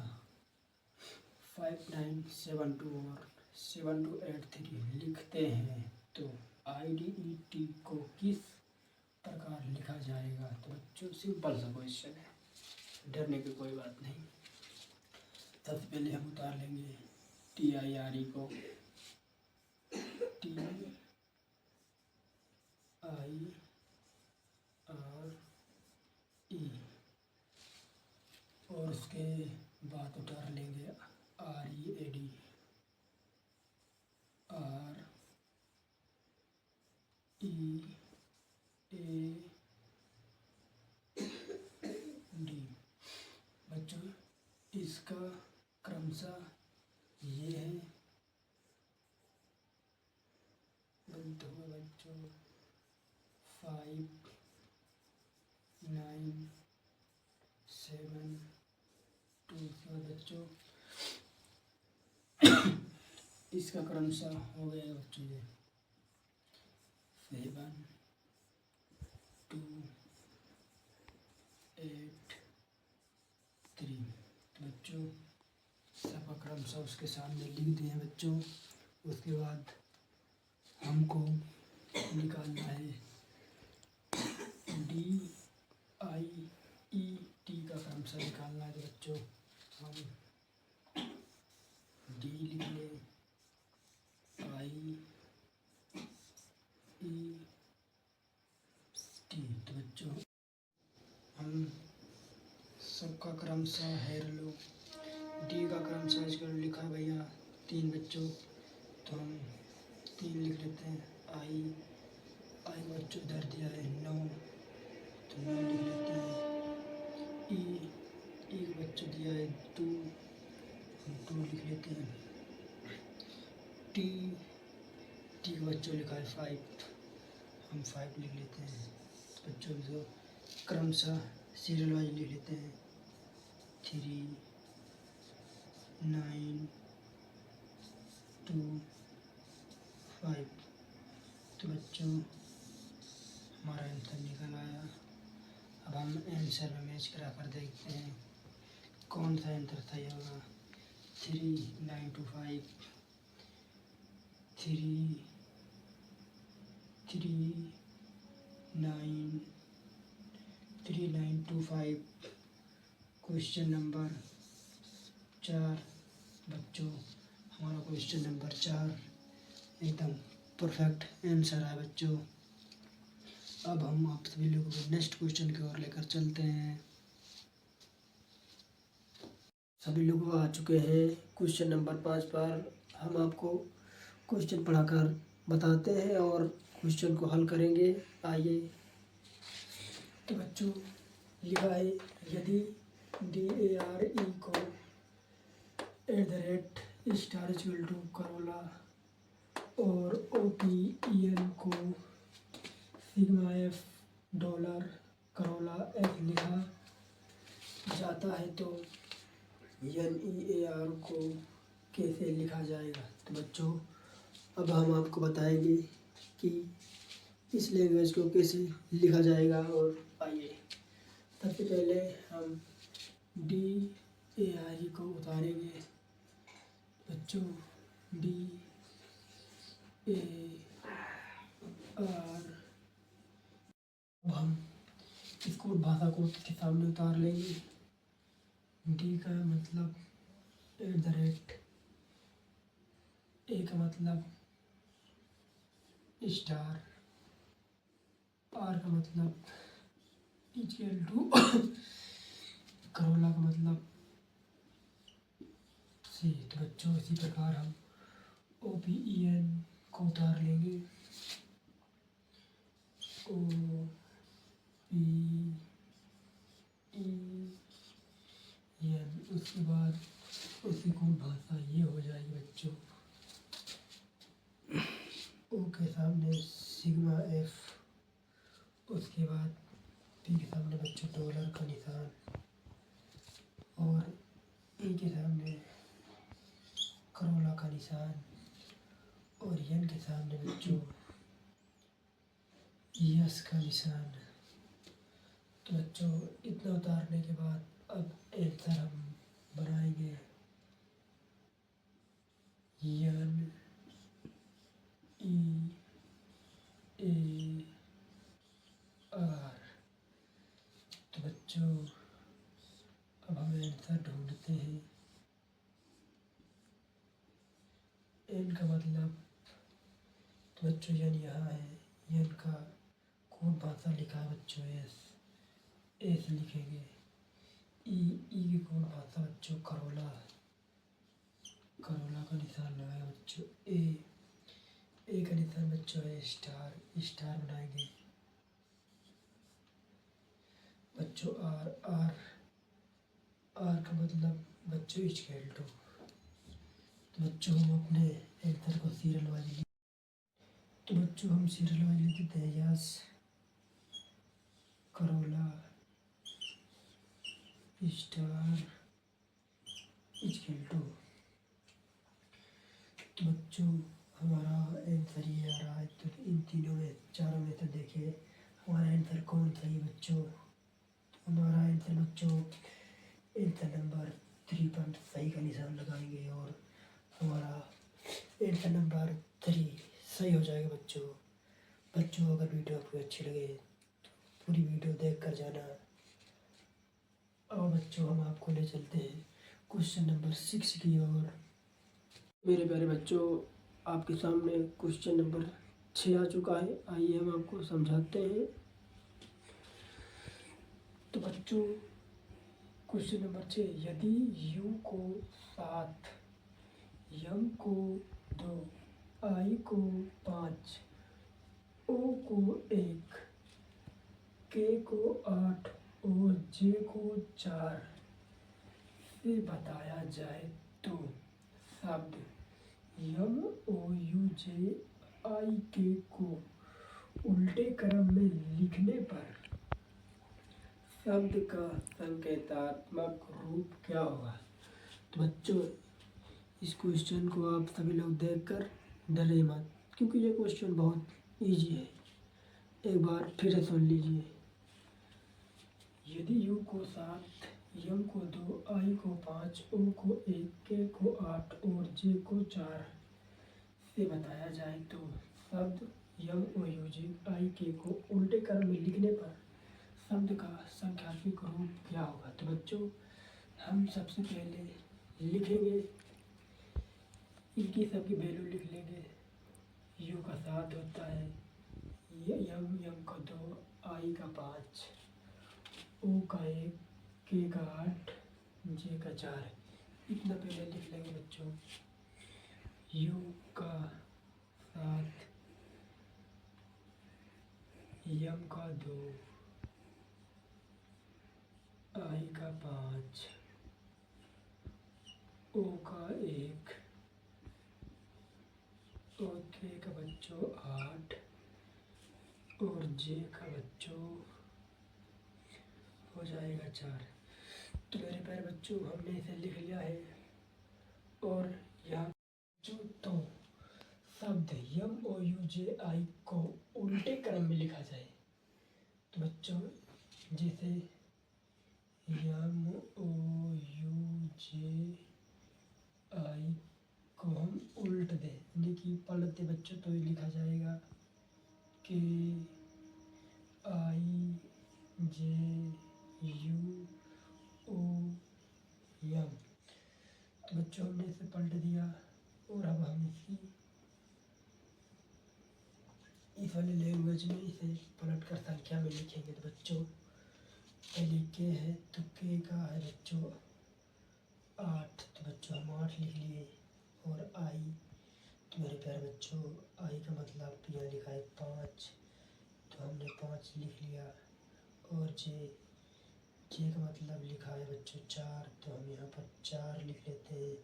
5972 और 7283 लिखते हैं, तो IDET को किस प्रकार लिखा जाएगा। तो बच्चों सिंपल सा क्वेश्चन है, डरने की कोई बात नहीं। सबसे पहले हम उतार लेंगे TIRE को, TIRE और उसके बाद उतार लेंगे READ, READ। बच्चों इसका क्रमशः ये है बच्चों 5 9 7 2। बच्चों इसका क्रमशः हो गया बच्चों ये 7 2 8 3। तो बच्चों सबका क्रमशः उसके सामने लिख दिए बच्चों। उसके बाद हमको निकालना है DIET का क्रमशः निकालना है। तो बच्चों हम D लिख लें, IET। तो बच्चों हम क्रमशः हेयर लो। डी का क्रमशः आजकल लिखा है भैया 3 बच्चों, तो हम 3 लिख लेते हैं। आई बच्चों इधर दिया है 9, तो 9 लिख लेते हैं। ई का बच्चों दिया है 2, हम 2 लिख लेते हैं। टी का बच्चों लिखा है 5, हम 5 लिख लेते हैं। बच्चों को क्रमशः सीरियल वाइज लिख लेते हैं। 3, 9, 2, 5। तो बच्चों हमारा आंसर निकल आया। अब हम आंसर में मैच करा कर देखते हैं कौन सा आंसर सही होगा। 3, 9, 2, 5, 3, 9, 3, 9, 2, 5। क्वेश्चन नंबर 4 बच्चों, हमारा क्वेश्चन नंबर 4 एकदम परफेक्ट आंसर है बच्चों। अब हम आप सभी लोगों को नेक्स्ट क्वेश्चन की ओर लेकर चलते हैं। सभी लोग आ चुके हैं क्वेश्चन नंबर 5 पर। हम आपको क्वेश्चन पढ़ाकर बताते हैं और क्वेश्चन को हल करेंगे। आइए। तो बच्चों लिखा है, यदि DARE को @ करोला और OPEN को $f करोला F लिखा जाता है तो NEAR को कैसे लिखा जाएगा। तो बच्चों अब हम आपको बताएंगे कि इस लैंग्वेज को कैसे लिखा जाएगा। और आइए सबसे पहले हम DARE को उतारेंगे। बच्चों DAR, अब हम इसको भाषा कोड के सामने उतार लेंगे। डी का मतलब @ ए का मतलब स्टार, आर का मतलब = करोला का मतलब सी। तो बच्चों इसी प्रकार हम OPEN को उतार लेंगे। OPEN, उसके बाद उसकी कोड भाषा ये हो जाएगी बच्चों। ओ के सामने $f, उसके बाद पी के सामने बच्चों डॉलर का निशान, और ई के सामने करोला का निशान, और एन के सामने बच्चों यस का निशान। तो बच्चों इतना उतारने के बाद अब आंसर हम बनाएंगे NEAR। तो बच्चों अब हम आंसर ढूंढते हैं। एन का मतलब, तो बच्चों एन यहाँ है, एन का कोड भाषा लिखा है बच्चों एस लिखेंगे। ई की कोड भाषा बच्चों करोला का निशान लगाए बच्चों। ए का निशान बच्चों है स्टार बनाएंगे बच्चों। आर का मतलब बच्चों = तो बच्चों हम अपने आंसर को सीरियल वाइज तो बच्चों हम सीरियल वाइज लिख देते हैं। यस करोला स्टार = तो बच्चों हमारा आंसर ये आ रहा है। तो इन चारों में से देखिए हमारा आंसर कौन सा है बच्चों। तो हमारा आंसर बच्चों आंसर नंबर 3 पर सही का निशान लगाएंगे और हमारा आंसर नंबर 3 सही हो जाएगा बच्चों अगर वीडियो आपको अच्छी लगे तो पूरी वीडियो देख कर जाना। और बच्चों हम आपको ले चलते हैं क्वेश्चन नंबर 6 की ओर। मेरे प्यारे बच्चों आपके सामने क्वेश्चन नंबर 6 आ चुका है। आइए हम आपको समझाते हैं। तो बच्चों क्वेश्चन नंबर 6, यदि u को 7, m को 2, i को 5, o को 1, k को 8 और j को 4 से बताया जाए तो शब्द m o u j i k को उल्टे क्रम में लिखने पर शब्द का संकेतात्मक रूप क्या होगा। तो बच्चों इस क्वेश्चन को आप सभी लोग देखकर डरे मत, क्योंकि ये क्वेश्चन बहुत इजी है। एक बार फिर से सुन लीजिए। यदि u को 7, m को 2, i को 5, o को 1, k को 8 और j को 4 से बताया जाए तो शब्द m o u j i k को उल्टे क्रम में लिखने पर शब्द का संख्यात्मक रूप क्या होगा। तो बच्चों हम सबसे पहले लिखेंगे, इनकी सबकी वैल्यू लिख लेंगे। u का 7 होता है, m का 2, i का 5, o का 1, k का 8, j का 4। इतना पहले लिख लेंगे बच्चों। u का 7, m का 2, i का 5, o का 1 और k का बच्चों 8 और j का बच्चों हो जाएगा 4। तो मेरे प्यारे बच्चों हमने इसे लिख लिया है। और यहाँ जो तो शब्द m o u j i को उल्टे क्रम में लिखा जाए तो बच्चों जैसे m o u j i को हम उल्ट दें, यानी कि पलट दें बच्चों, तो ये लिखा जाएगा k i j u o m। तो बच्चों हमने इसे पलट दिया और अब हम इस वाले लैंग्वेज में इसे पलट कर संख्या में लिखेंगे। तो बच्चों पहले k है तो k का है बच्चों 8, तो बच्चों हम 8 लिख लिए। और i, तो मेरे प्यारे बच्चों i का मतलब यहाँ लिखा है 5, तो हमने 5 लिख लिया। और j का मतलब लिखा है बच्चों 4, तो हम यहाँ पर 4 लिख लेते हैं।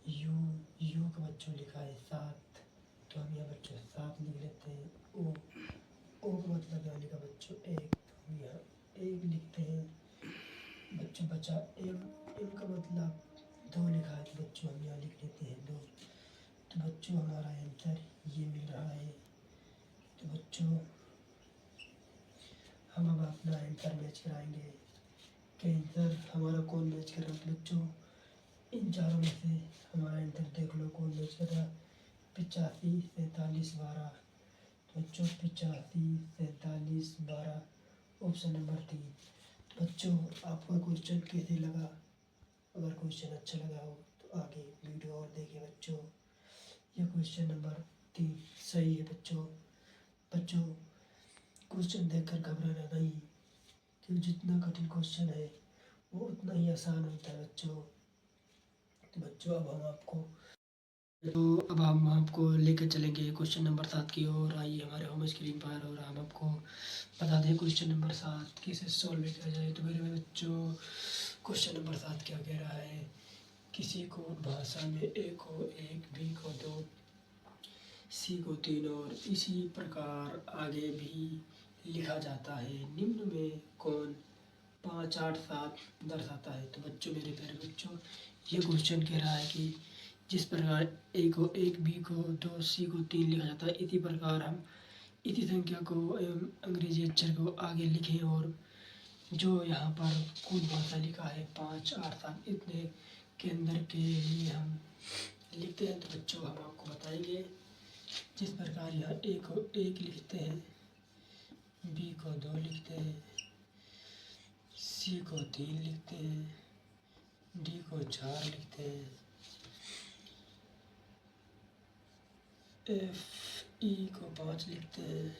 u का बच्चों लिखा है 7, तो हम यहाँ बच्चों 7 लिख लेते हैं। o का मतलब यहाँ लिखा बच्चों 1, तो हम यहाँ 1 लिखते हैं बच्चों। बचा m का मतलब 2 लिखा है, तो बच्चों हम यहाँ लिख लेते हैं 2। तो बच्चों हमारा आंसर ये मिल रहा है। तो बच्चों हम अब अपना आंसर मैच कराएंगे कि आंसर हमारा कौन मैच कर रहा है। बच्चों इन चारों में से हमारा आंसर देख लो कौन मैच कर रहा है। 85, 47, 12। बच्चों 85, 47, 12 ऑप्शन नंबर 3। तो बच्चों आपका क्वेश्चन कैसे लगा? अगर क्वेश्चन अच्छा लगा हो तो आगे वीडियो और देखिए बच्चों। ये क्वेश्चन नंबर 3 सही है बच्चों। बच्चों क्वेश्चन देखकर घबराना नहीं, क्योंकि जितना कठिन क्वेश्चन है वो उतना ही आसान होता है बच्चों। तो बच्चों अब हम आपको लेकर चलेंगे क्वेश्चन नंबर 7 की ओर। आइए हमारे होम स्क्रीन पर और हम आपको बता दें क्वेश्चन नंबर 7 कैसे सॉल्व किया जाए। तो मेरे बच्चों क्वेश्चन नंबर 7 क्या कह रहा है, किसी को भाषा में a को 1, b को 2, c को 3 और इसी प्रकार आगे भी लिखा जाता है, निम्न में कौन 5, 8, 7 दर्शाता है। तो बच्चों मेरे प्यारे बच्चों ये क्वेश्चन कह रहा है कि जिस प्रकार a को 1, b को 2, c को 3 लिखा जाता है, इसी प्रकार हम इसी संख्या को एवं अंग्रेजी अक्षर को आगे लिखें। और जो यहाँ पर कुल भाषा लिखा है 5, 8, 7 इतने के अंदर के लिए हम लिखते हैं। तो बच्चों हम आपको बताएंगे जिस प्रकार यहाँ a को 1 लिखते हैं, b को 2 लिखते हैं, c को 3 लिखते हैं, d को 4 लिखते हैं, f e को 5 लिखते हैं,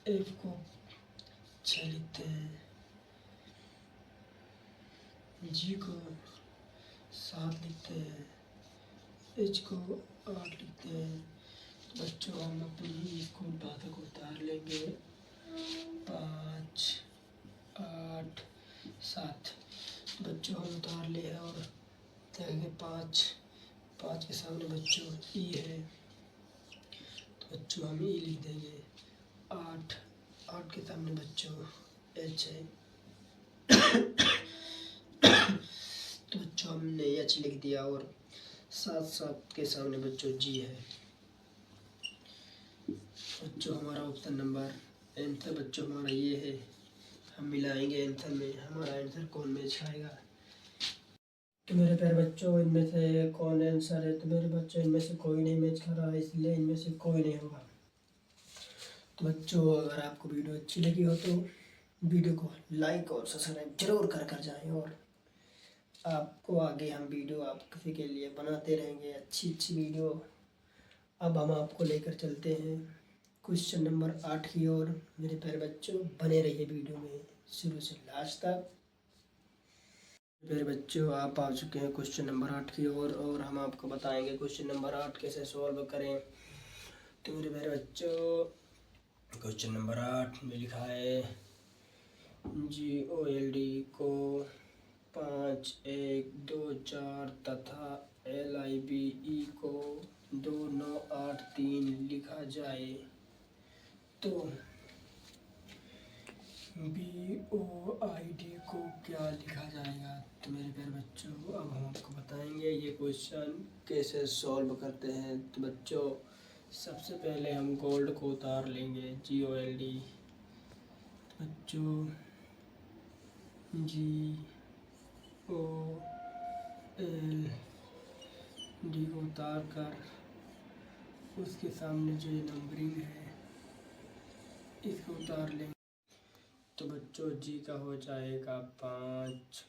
f को 6 लिखते हैं, जी को 7 लिखते हैं, एच को 8 लिखते हैं। तो बच्चों हम अपनी इसको बातों को उतार लेंगे। 5, 8, 7 बच्चों हम उतार ले हैं और देखेंगे 5 के सामने बच्चों ई है, तो बच्चों हम ई लिख देंगे। 8 के सामने बच्चों एच है, तो बच्चों हमने एच लिख दिया। और 7 के सामने बच्चों जी है। बच्चों हमारा ऑप्शन नंबर आंसर बच्चों हमारा ये है। हम मिलाएंगे आंसर में, हमारा आंसर कौन मैच खाएगा। तो मेरे प्यारे बच्चों, इनमें से कौन आंसर है? तो मेरे बच्चों इनमें से कोई नहीं मैच खा रहा है, इसलिए इनमें से कोई नहीं होगा। तो बच्चों अगर आपको वीडियो अच्छी लगी हो तो वीडियो को लाइक और सब्सक्राइब जरूर कर जाएं। और आपको आगे हम वीडियो आप किसी के लिए बनाते रहेंगे, अच्छी वीडियो। अब हम आपको लेकर चलते हैं क्वेश्चन नंबर 8 की ओर। मेरे प्यारे बच्चों बने रहिए वीडियो में शुरू से लास्ट तक। मेरे बच्चों आप आ चुके हैं क्वेश्चन नंबर 8 की ओर और हम आपको बताएंगे क्वेश्चन नंबर 8 कैसे सॉल्व करें। तो मेरे प्यारे बच्चों, क्वेश्चन नंबर 8 में लिखा है GOLD को 5, 1, 2, 4 तथा LIBE को 2, 9, 8, 3 लिखा जाए तो BOID को क्या लिखा जाएगा। तो मेरे प्यारे बच्चों अब हम आपको बताएंगे ये क्वेश्चन कैसे सॉल्व करते हैं। तो बच्चों सबसे पहले हम गोल्ड को उतार लेंगे, GOLD। बच्चों GOLD को उतार कर उसके सामने जो ये नंबरिंग है इसको उतार लेंगे। तो बच्चों G का हो जाएगा 5,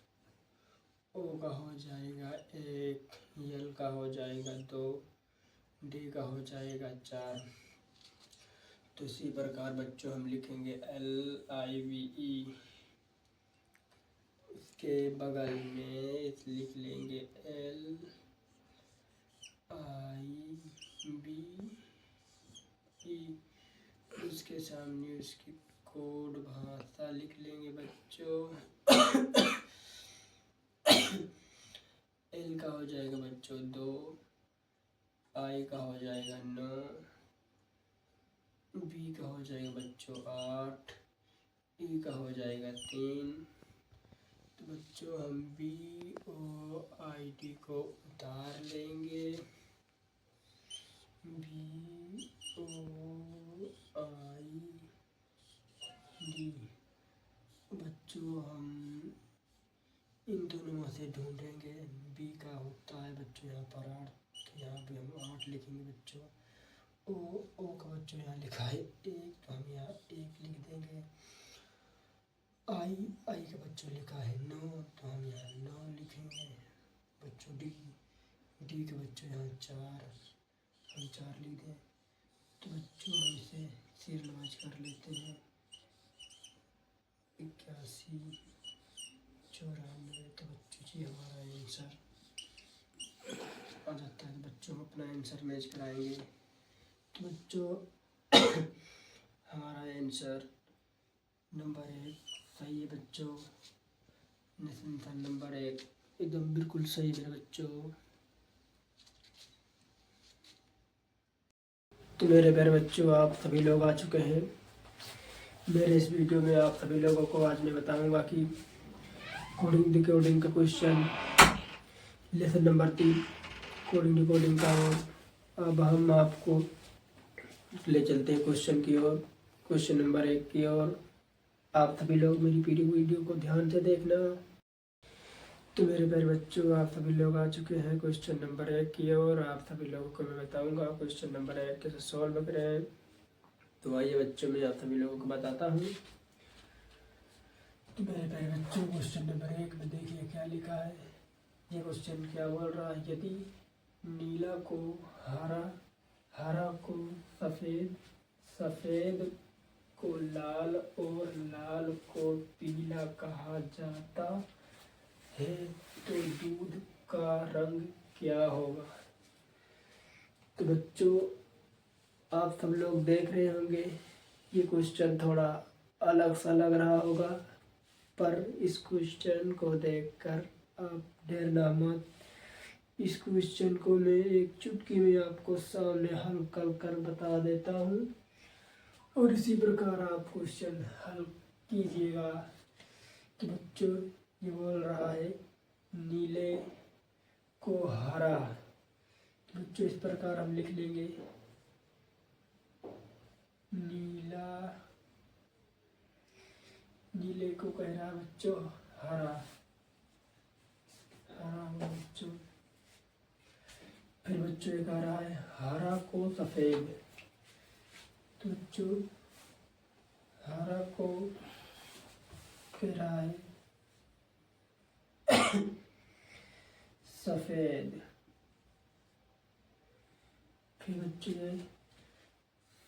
O का हो जाएगा 1, L का हो जाएगा 2, D का हो जाएगा 4। तो इसी प्रकार बच्चों हम लिखेंगे LIBE, इसके बगल में लिख लेंगे LIBE, उसके सामने उसकी कोड भाषा लिख लेंगे बच्चों। L का हो जाएगा बच्चों 2, I का हो जाएगा 9, B का हो जाएगा बच्चों 8, E का हो जाएगा 3। तो बच्चों हम BOID को उतार लेंगे। BOID बच्चों हम इन दोनों में से ढूंढेंगे। B का होता है बच्चों यहाँ पर 8, यहाँ पे हम 8 लिखेंगे बच्चों। O का बच्चों यहाँ लिखा है 1, तो हम यहाँ 1 लिख देंगे। I का बच्चों लिखा है 9, तो हम यहाँ 9 लिखेंगे बच्चों। D का बच्चों यहाँ 4, हम 4 लिख दें। तो बच्चों हम इसे सीरियलाइज कर लेते हैं। 81, 94। तो बच्चों जी हमारा आंसर आ जाता है। तो बच्चों हम अपना आंसर मैच कराएंगे। तो बच्चों हमारा आंसर नंबर 1 सही है बच्चों। आंसर नंबर 1 एकदम बिल्कुल सही है बच्चों। तो मेरे प्यारे बच्चों आप सभी लोग आ चुके हैं मेरे इस वीडियो में। आप सभी लोगों को आज मैं बताऊंगा कि कोडिंग डिकोडिंग का question lesson number 3 coding decoding का हो। अब हम आपको ले चलते हैं क्वेश्चन की ओर, क्वेश्चन नंबर 1 की ओर। आप सभी लोग मेरी वीडियो को ध्यान से देखना। तो मेरे प्यारे बच्चों आप सभी लोग आ चुके हैं क्वेश्चन नंबर 1 की ओर। आप सभी लोगों को मैं बताऊंगा क्वेश्चन नंबर 1 कैसे सॉल्व करें। तो आइए बच्चों मैं आप सभी लोगों को बताता हूँ। तो मेरे प्यारे बच्चों क्वेश्चन नंबर 1 में देखिए क्या लिखा है। ये क्वेश्चन क्या बोल रहा है, यदि नीला को हरा, हरा को सफ़ेद, सफ़ेद को लाल और लाल को पीला कहा जाता है तो दूध का रंग क्या होगा। तो बच्चों आप सब लोग देख रहे होंगे ये क्वेश्चन थोड़ा अलग सा लग रहा होगा, पर इस क्वेश्चन को देखकर आप डरना मत। इस क्वेश्चन को मैं एक चुटकी में आपको सामने हल कर बता देता हूँ और इसी प्रकार आप क्वेश्चन हल कीजिएगा। तो बच्चों ये बोल रहा है नीले को हरा। बच्चों इस प्रकार हम लिख लेंगे नीले को कह रहा है बच्चों हरा, हरा बच्चों। फिर बच्चों ये कह रहा है हरा को सफेद। तो बच्चों हरा को कह रहा है सफेद। फिर बच्चों ये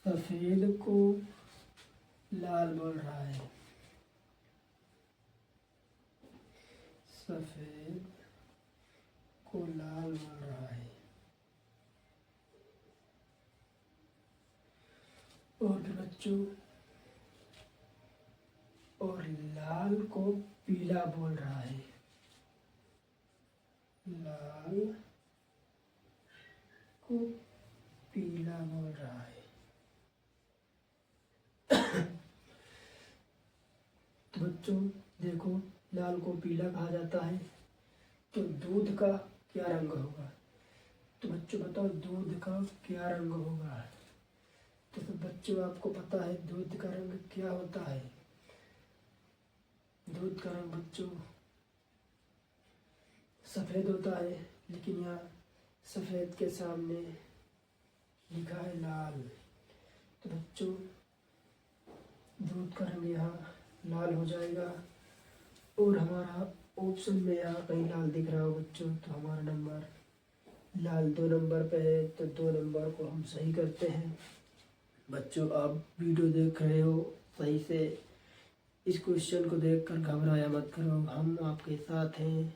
सफेद को लाल बोल रहा है, सफेद को लाल बोल रहा है। और फिर बच्चों और लाल को पीला बोल रहा है, लाल को पीला बोल रहा है। तो बच्चों देखो लाल को पीला कहा जाता है, तो दूध का क्या रंग होगा। तो बच्चों बताओ दूध का क्या रंग होगा। तो बच्चों आपको पता है दूध का रंग क्या होता है। दूध का रंग बच्चों सफ़ेद होता है, लेकिन यहाँ सफ़ेद के सामने लिखा है लाल। तो बच्चों दूध का रंग यहाँ लाल हो जाएगा और हमारा ऑप्शन में यहाँ कहीं लाल दिख रहा हो बच्चों, तो हमारा नंबर लाल 2 नंबर पे है, तो 2 नंबर को हम सही करते हैं। बच्चों आप वीडियो देख रहे हो सही से, इस क्वेश्चन को देखकर घबराया मत करो, हम आपके साथ हैं।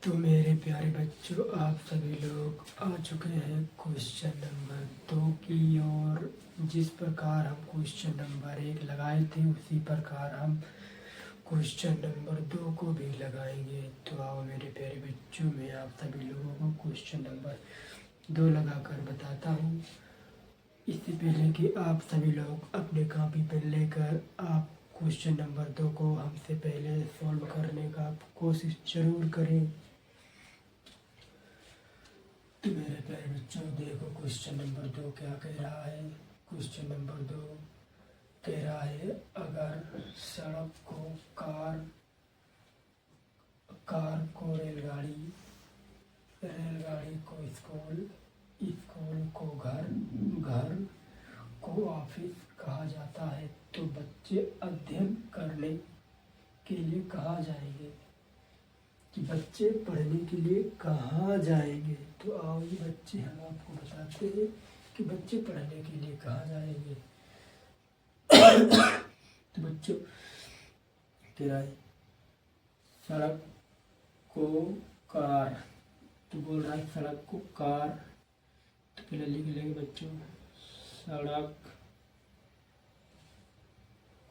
तो मेरे प्यारे बच्चों आप सभी लोग आ चुके हैं क्वेश्चन नंबर 2 की ओर। जिस प्रकार हम क्वेश्चन नंबर 1 लगाए थे उसी प्रकार हम क्वेश्चन नंबर 2 को भी लगाएंगे। तो आओ मेरे प्यारे बच्चों मैं आप सभी लोगों को क्वेश्चन नंबर 2 लगाकर बताता हूँ। इससे पहले कि आप सभी लोग अपने कॉपी पेन लेकर आप क्वेश्चन नंबर 2 को हमसे पहले सॉल्व करने का कोशिश जरूर करें। तो मेरे प्यारे बच्चों देखो क्वेश्चन नंबर 2 क्या कह रहा है। क्वेश्चन नंबर 2 कह रहा है अगर सड़क को कार को रेलगाड़ी, रेलगाड़ी को स्कूल, स्कूल को घर, घर को ऑफिस कहा जाता है तो बच्चे अध्ययन करने के लिए कहाँ जाएंगे। कि बच्चे पढ़ने के लिए कहाँ जाएंगे। तो आओ ये बच्चे हम आपको बताते हैं कि बच्चे पढ़ने के लिए कहाँ जाएंगे। तो बच्चों कह रहा है सड़क को कार, तो बोल रहा है सड़क को कार। तो पहले लिख लेंगे बच्चों सड़क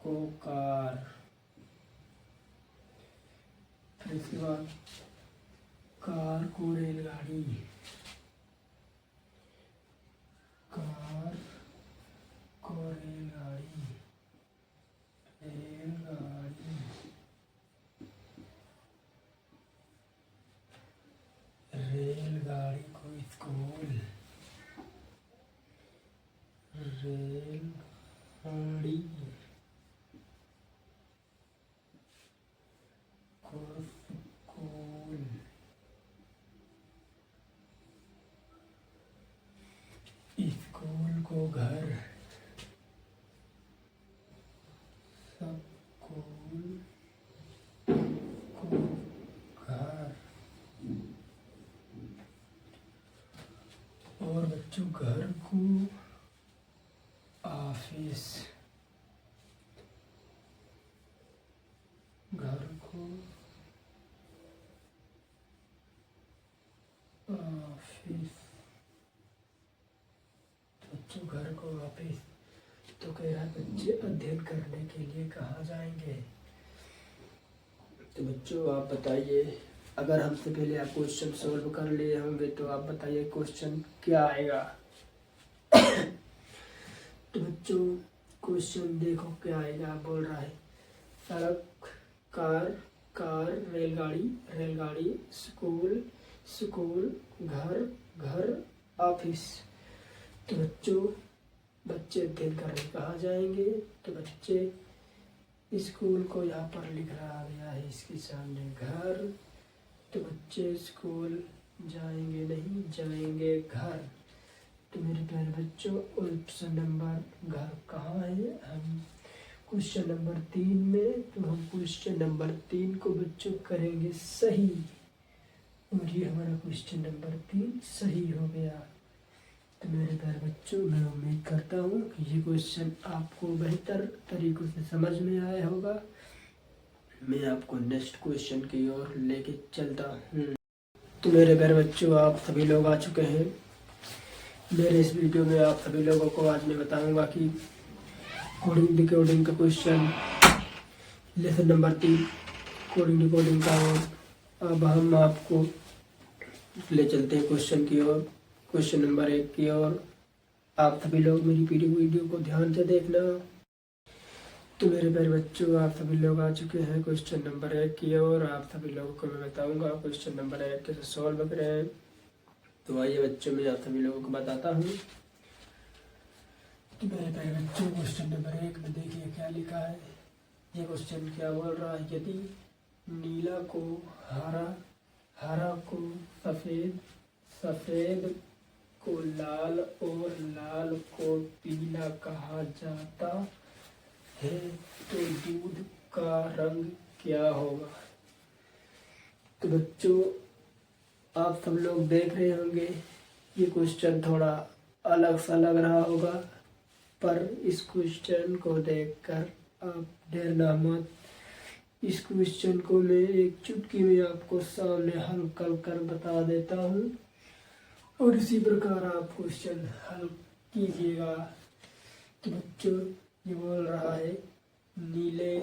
को कार। फिर इसके बाद कार को रेलगाड़ी, कार को रेलगाड़ी, रेलगाड़ी, रेलगाड़ी को स्कूल, रेलगाड़ी को स्कूल, स्कूल को घर, स्कूल को घर, और बच्चों घर को ऑफिस, घर को ऑफिस। बच्चों घर को ऑफिस। तो कह रहा है बच्चे अध्ययन करने के लिए कहाँ जाएंगे। तो बच्चों आप बताइए, अगर हमसे पहले आप क्वेश्चन सॉल्व कर लिए होंगे तो आप बताइए क्वेश्चन क्या आएगा। तो बच्चों क्वेश्चन देखो क्या आएगा। आप बोल रहा है सड़क, कार, कार, रेलगाड़ी, रेलगाड़ी, स्कूल, स्कूल, घर, घर, ऑफिस। तो बच्चों बच्चे अध्ययन करने कहाँ जाएंगे। तो बच्चे स्कूल को यहाँ पर लिख रहा गया है इसके सामने घर। तो बच्चे स्कूल जाएंगे नहीं, जाएंगे घर। तो मेरे प्यारे बच्चों ऑप्शन नंबर घर कहाँ है। हम क्वेश्चन नंबर 3 में, तो हम क्वेश्चन नंबर 3 को बच्चों करेंगे सही, और ये हमारा क्वेश्चन नंबर 3 सही हो गया। तो मेरे प्यारे बच्चों मैं उम्मीद करता हूँ कि ये क्वेश्चन आपको बेहतर तरीक़ों से समझ में आया होगा। मैं आपको नेक्स्ट क्वेश्चन की ओर लेके चलता हूँ। तो मेरे प्यारे बच्चों आप सभी लोग आ चुके हैं। मेरे इस वीडियो में आप सभी लोगों को आज मैं बताऊंगा कि कोडिंग डिकोडिंग का question lesson number 3 coding decoding का। और अब हम आपको ले चलते हैं क्वेश्चन की ओर, क्वेश्चन नंबर 1 की ओर। आप सभी लोग मेरी वीडियो को ध्यान से देखना। तो मेरे प्यारे बच्चों आप सभी लोग आ चुके हैं क्वेश्चन नंबर 1 की ओर। आप सभी लोगों को मैं बताऊंगा क्वेश्चन नंबर 1 कैसे सॉल्व करें। तो आइए बच्चों मैं आप सभी लोगों को बताता हूँ। तो मेरे प्यारे बच्चों क्वेश्चन नंबर 1 में देखिए क्या लिखा है। ये क्वेश्चन क्या बोल रहा है, यदि नीला को हरा, हरा को सफ़ेद, सफ़ेद को लाल और लाल को पीला कहा जाता है तो दूध का रंग क्या होगा। तो बच्चों आप सब लोग देख रहे होंगे ये क्वेश्चन थोड़ा अलग सा लग रहा होगा, पर इस क्वेश्चन को देखकर आप डरना मत। इस क्वेश्चन को मैं एक चुटकी में आपको सामने हल कर बता देता हूँ, और इसी प्रकार आप क्वेश्चन हल कीजिएगा। तो बच्चों ये बोल रहा है नीले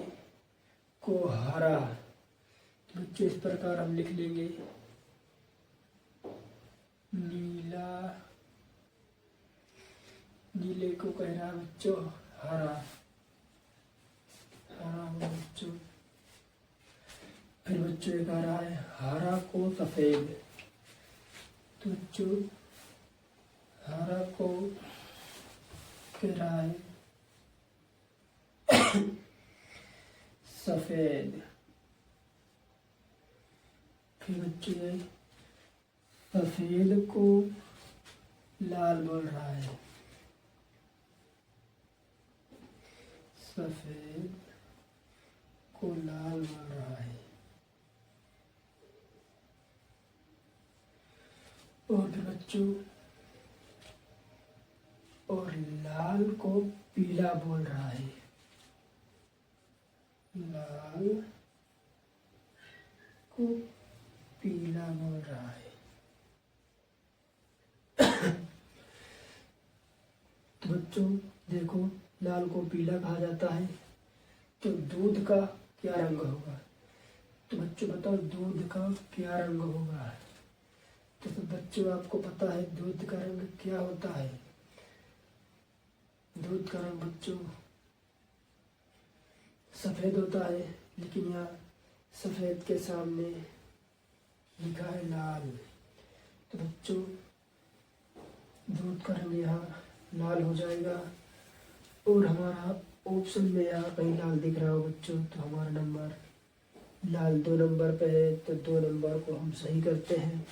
को हरा। तो बच्चों इस प्रकार हम लिख लेंगे नीला, नीले को कह रहा है बच्चों हरा, हरा हो बच्चों। फिर बच्चों ये कह रहा है हरा को सफ़ेद। तो बच्चों हरा को कह रहा है सफ़ेद। फिर बच्चों सफ़ेद को लाल बोल रहा है, सफ़ेद को लाल बोल रहा है। और फिर बच्चों और लाल को पीला बोल रहा है, लाल को पीला बोल रहा है। तो बच्चों देखो लाल को पीला कहा जाता है तो दूध का क्या रंग होगा। तो बच्चों बताओ दूध का क्या रंग होगा। तो बच्चों आपको पता है दूध का रंग क्या होता है। दूध का रंग बच्चों सफ़ेद होता है, लेकिन यहाँ सफ़ेद के सामने लिखा है लाल। तो बच्चों दूध का रंग यहाँ लाल हो जाएगा, और हमारा ऑप्शन में यहाँ कहीं लाल दिख रहा हो बच्चों, तो हमारा नंबर लाल 2 नंबर पे है। तो 2 नंबर को हम सही करते हैं।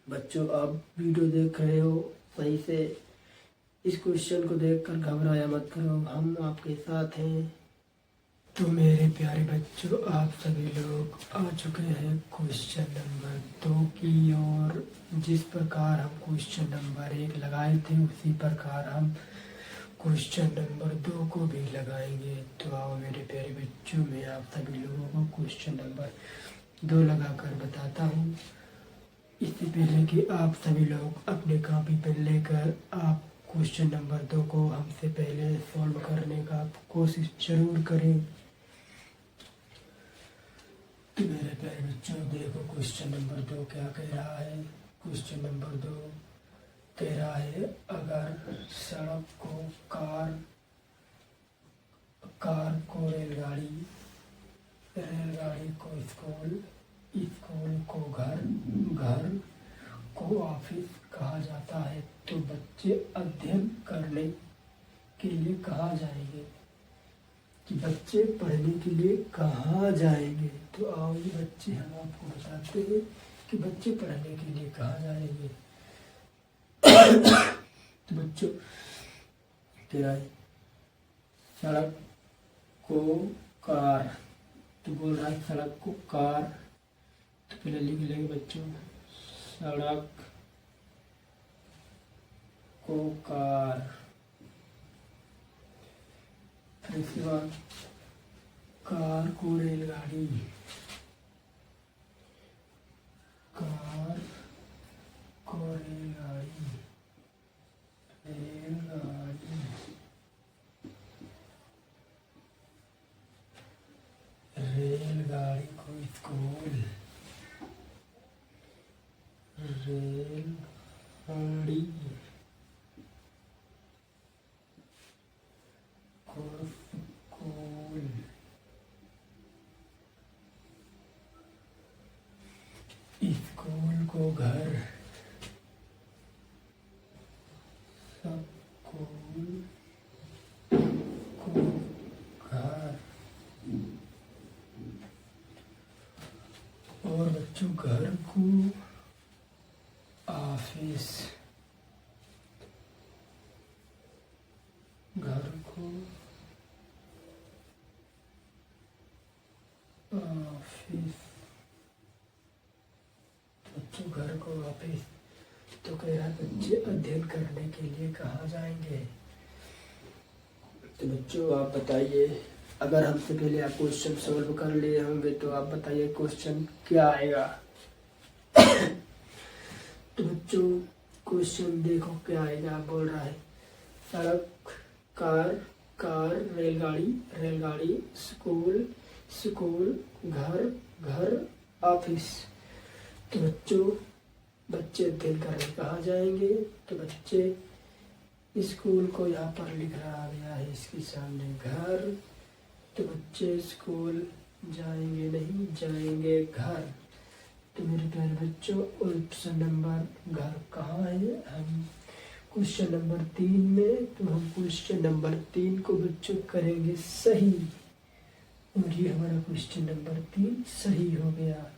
बच्चों आप वीडियो देख रहे हो सही से, इस क्वेश्चन को देखकर घबराया मत करो, हम आपके साथ हैं। तो मेरे प्यारे बच्चों आप सभी लोग आ चुके हैं क्वेश्चन नंबर 2 की ओर। जिस प्रकार हम क्वेश्चन नंबर 1 लगाए थे उसी प्रकार हम क्वेश्चन नंबर 2 को भी लगाएंगे। तो आओ मेरे प्यारे बच्चों मैं आप सभी लोगों को क्वेश्चन नंबर 2 लगाकर बताता हूँ। इससे पहले कि आप सभी लोग अपने कॉपी पेन लेकर आप क्वेश्चन नंबर 2 को हमसे पहले सॉल्व करने का कोशिश जरूर करें। तो मेरे प्यारे बच्चों, देखो क्वेश्चन नंबर 2 क्या कह रहा है। क्वेश्चन नंबर 2 कह रहा है, अगर सड़क को कार को रेलगाड़ी, रेलगाड़ी को स्कूल, स्कूल को घर, घर को ऑफिस कहा जाता है, तो बच्चे अध्ययन करने के लिए कहाँ जाएंगे? कि बच्चे पढ़ने के लिए कहाँ जाएंगे? तो आओ ये बच्चे हम आपको बताते हैं कि बच्चे पढ़ने के लिए कहाँ जाएंगे। तो बच्चों तेरा सड़क को कार, तो बोल रहा है सड़क को कार, तो पहले लिख लेंगे बच्चों, सड़क को कार। फिर इसके बाद कार को रेलगाड़ी, कार को रेलगाड़ी, रेलगाड़ी, रेलगाड़ी को स्कूल, रेलगाड़ी को स्कूल, स्कूल को घर, स्कूल को घर, और बच्चों घर को ऑफिस, घर को ऑफिस, बच्चों घर को ऑफिस। तो कह रहा है बच्चे अध्ययन करने के लिए कहाँ जाएंगे? तो बच्चों आप बताइए, अगर हमसे पहले आप क्वेश्चन सॉल्व कर लिए होंगे तो आप बताइए क्वेश्चन क्या आएगा। तो बच्चों क्वेश्चन देखो क्या आएगा। आप बोल रहा है सड़क, कार, कार, रेलगाड़ी, रेलगाड़ी, स्कूल, स्कूल, घर, घर, ऑफिस। तो बच्चों बच्चे अध्ययन करने कहाँ जाएंगे? तो बच्चे स्कूल को यहाँ पर लिख रहा गया है इसके सामने घर, तो बच्चे स्कूल जाएंगे नहीं, जाएंगे घर। तो मेरे प्यारे बच्चों ऑप्शन नंबर घर कहाँ है? हम क्वेश्चन नंबर 3 में, तो हम क्वेश्चन नंबर 3 को बच्चों करेंगे सही, और ये हमारा क्वेश्चन नंबर 3 सही हो गया।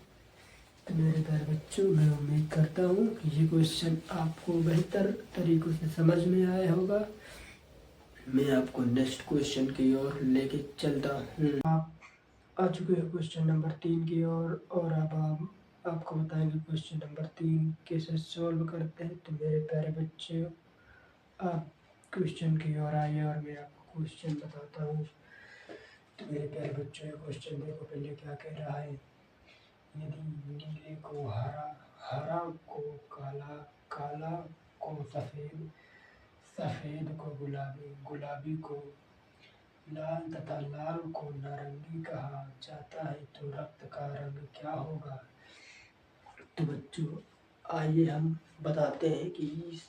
तो मेरे प्यारे बच्चों मैं उम्मीद करता हूँ कि ये क्वेश्चन आपको बेहतर तरीकों से समझ में आया होगा। मैं आपको नेक्स्ट क्वेश्चन की ओर लेके चलता हूँ। आप आ चुके हैं क्वेश्चन नंबर 3 की ओर, और अब आप आपको बताएंगे क्वेश्चन नंबर 3 कैसे सॉल्व करते हैं। तो मेरे प्यारे बच्चे आप क्वेश्चन की ओर आइए और मैं आपको क्वेश्चन बताता हूँ। तो मेरे प्यारे बच्चों ये क्वेश्चन देखो पहले क्या कह रहा है। यदि नीले को हरा, हरा को काला, काला को सफ़ेद, सफ़ेद को गुलाबी, गुलाबी को लाल तथा लाल को नारंगी कहा जाता है, तो रक्त का रंग क्या होगा? तो बच्चों आइए हम बताते हैं कि इस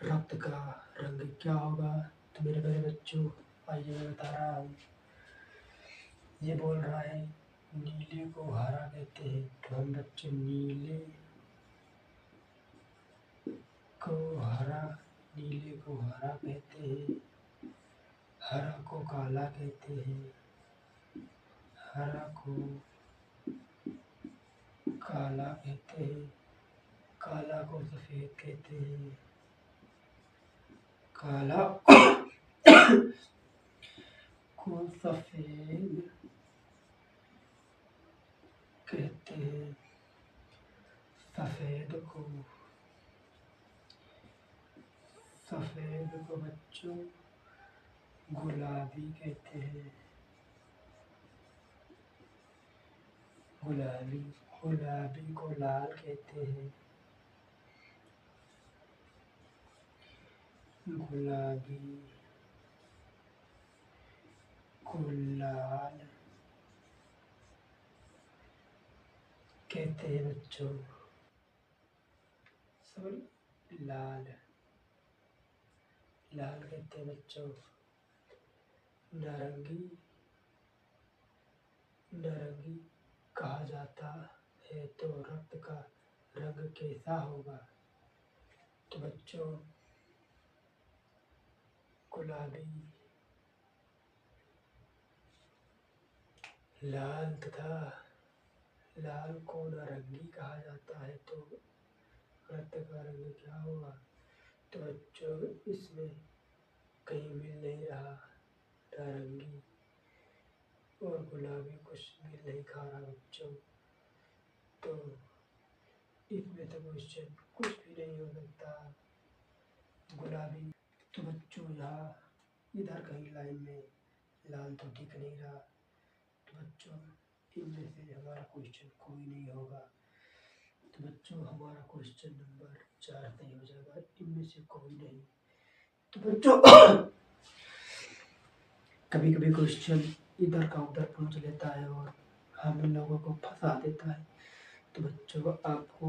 रक्त का रंग क्या होगा। तो मेरे प्यारे बच्चों आइए मैं बता रहा हूँ। ये बोल रहा है नीले को हरा कहते हैं, तो हम बच्चे नीले को हरा, नीले को हरा कहते हैं, हरा को काला कहते हैं, हरा को काला कहते हैं, काला को सफ़ेद कहते हैं, काला को सफ़ेद कहते हैं, सफ़ेद को बच्चों गुलाबी कहते हैं, गुलाबी। गुलाबी को लाल कहते हैं। गुलाबी को लाल कहते हैं बच्चों। सॉरी, लाल लाल कहते हैं बच्चों। नारंगी नारंगी कहा जाता है तो रक्त का रंग कैसा होगा? तो बच्चों गुलाबी, लाल तथा लाल को नारंगी कहा जाता है तो रक्त का रंग क्या होगा? तो बच्चों इसमें कहीं मिल नहीं रहा नारंगी और गुलाबी, कुछ मिल नहीं खा रहा बच्चों। तो इसमें तो क्वेश्चन कुछ भी नहीं हो सकता। गुलाबी तो बच्चों यहाँ इधर कहीं लाइन में लाल तो दिख नहीं रहा, तो बच्चों इनमें से हमारा क्वेश्चन कोई नहीं होगा। तो बच्चों हमारा क्वेश्चन नंबर 4 सही हो जाएगा, इनमें से कोई नहीं। तो बच्चों कभी कभी क्वेश्चन इधर का उधर पहुंच लेता है और हम लोगों को फंसा देता है। तो बच्चों आपको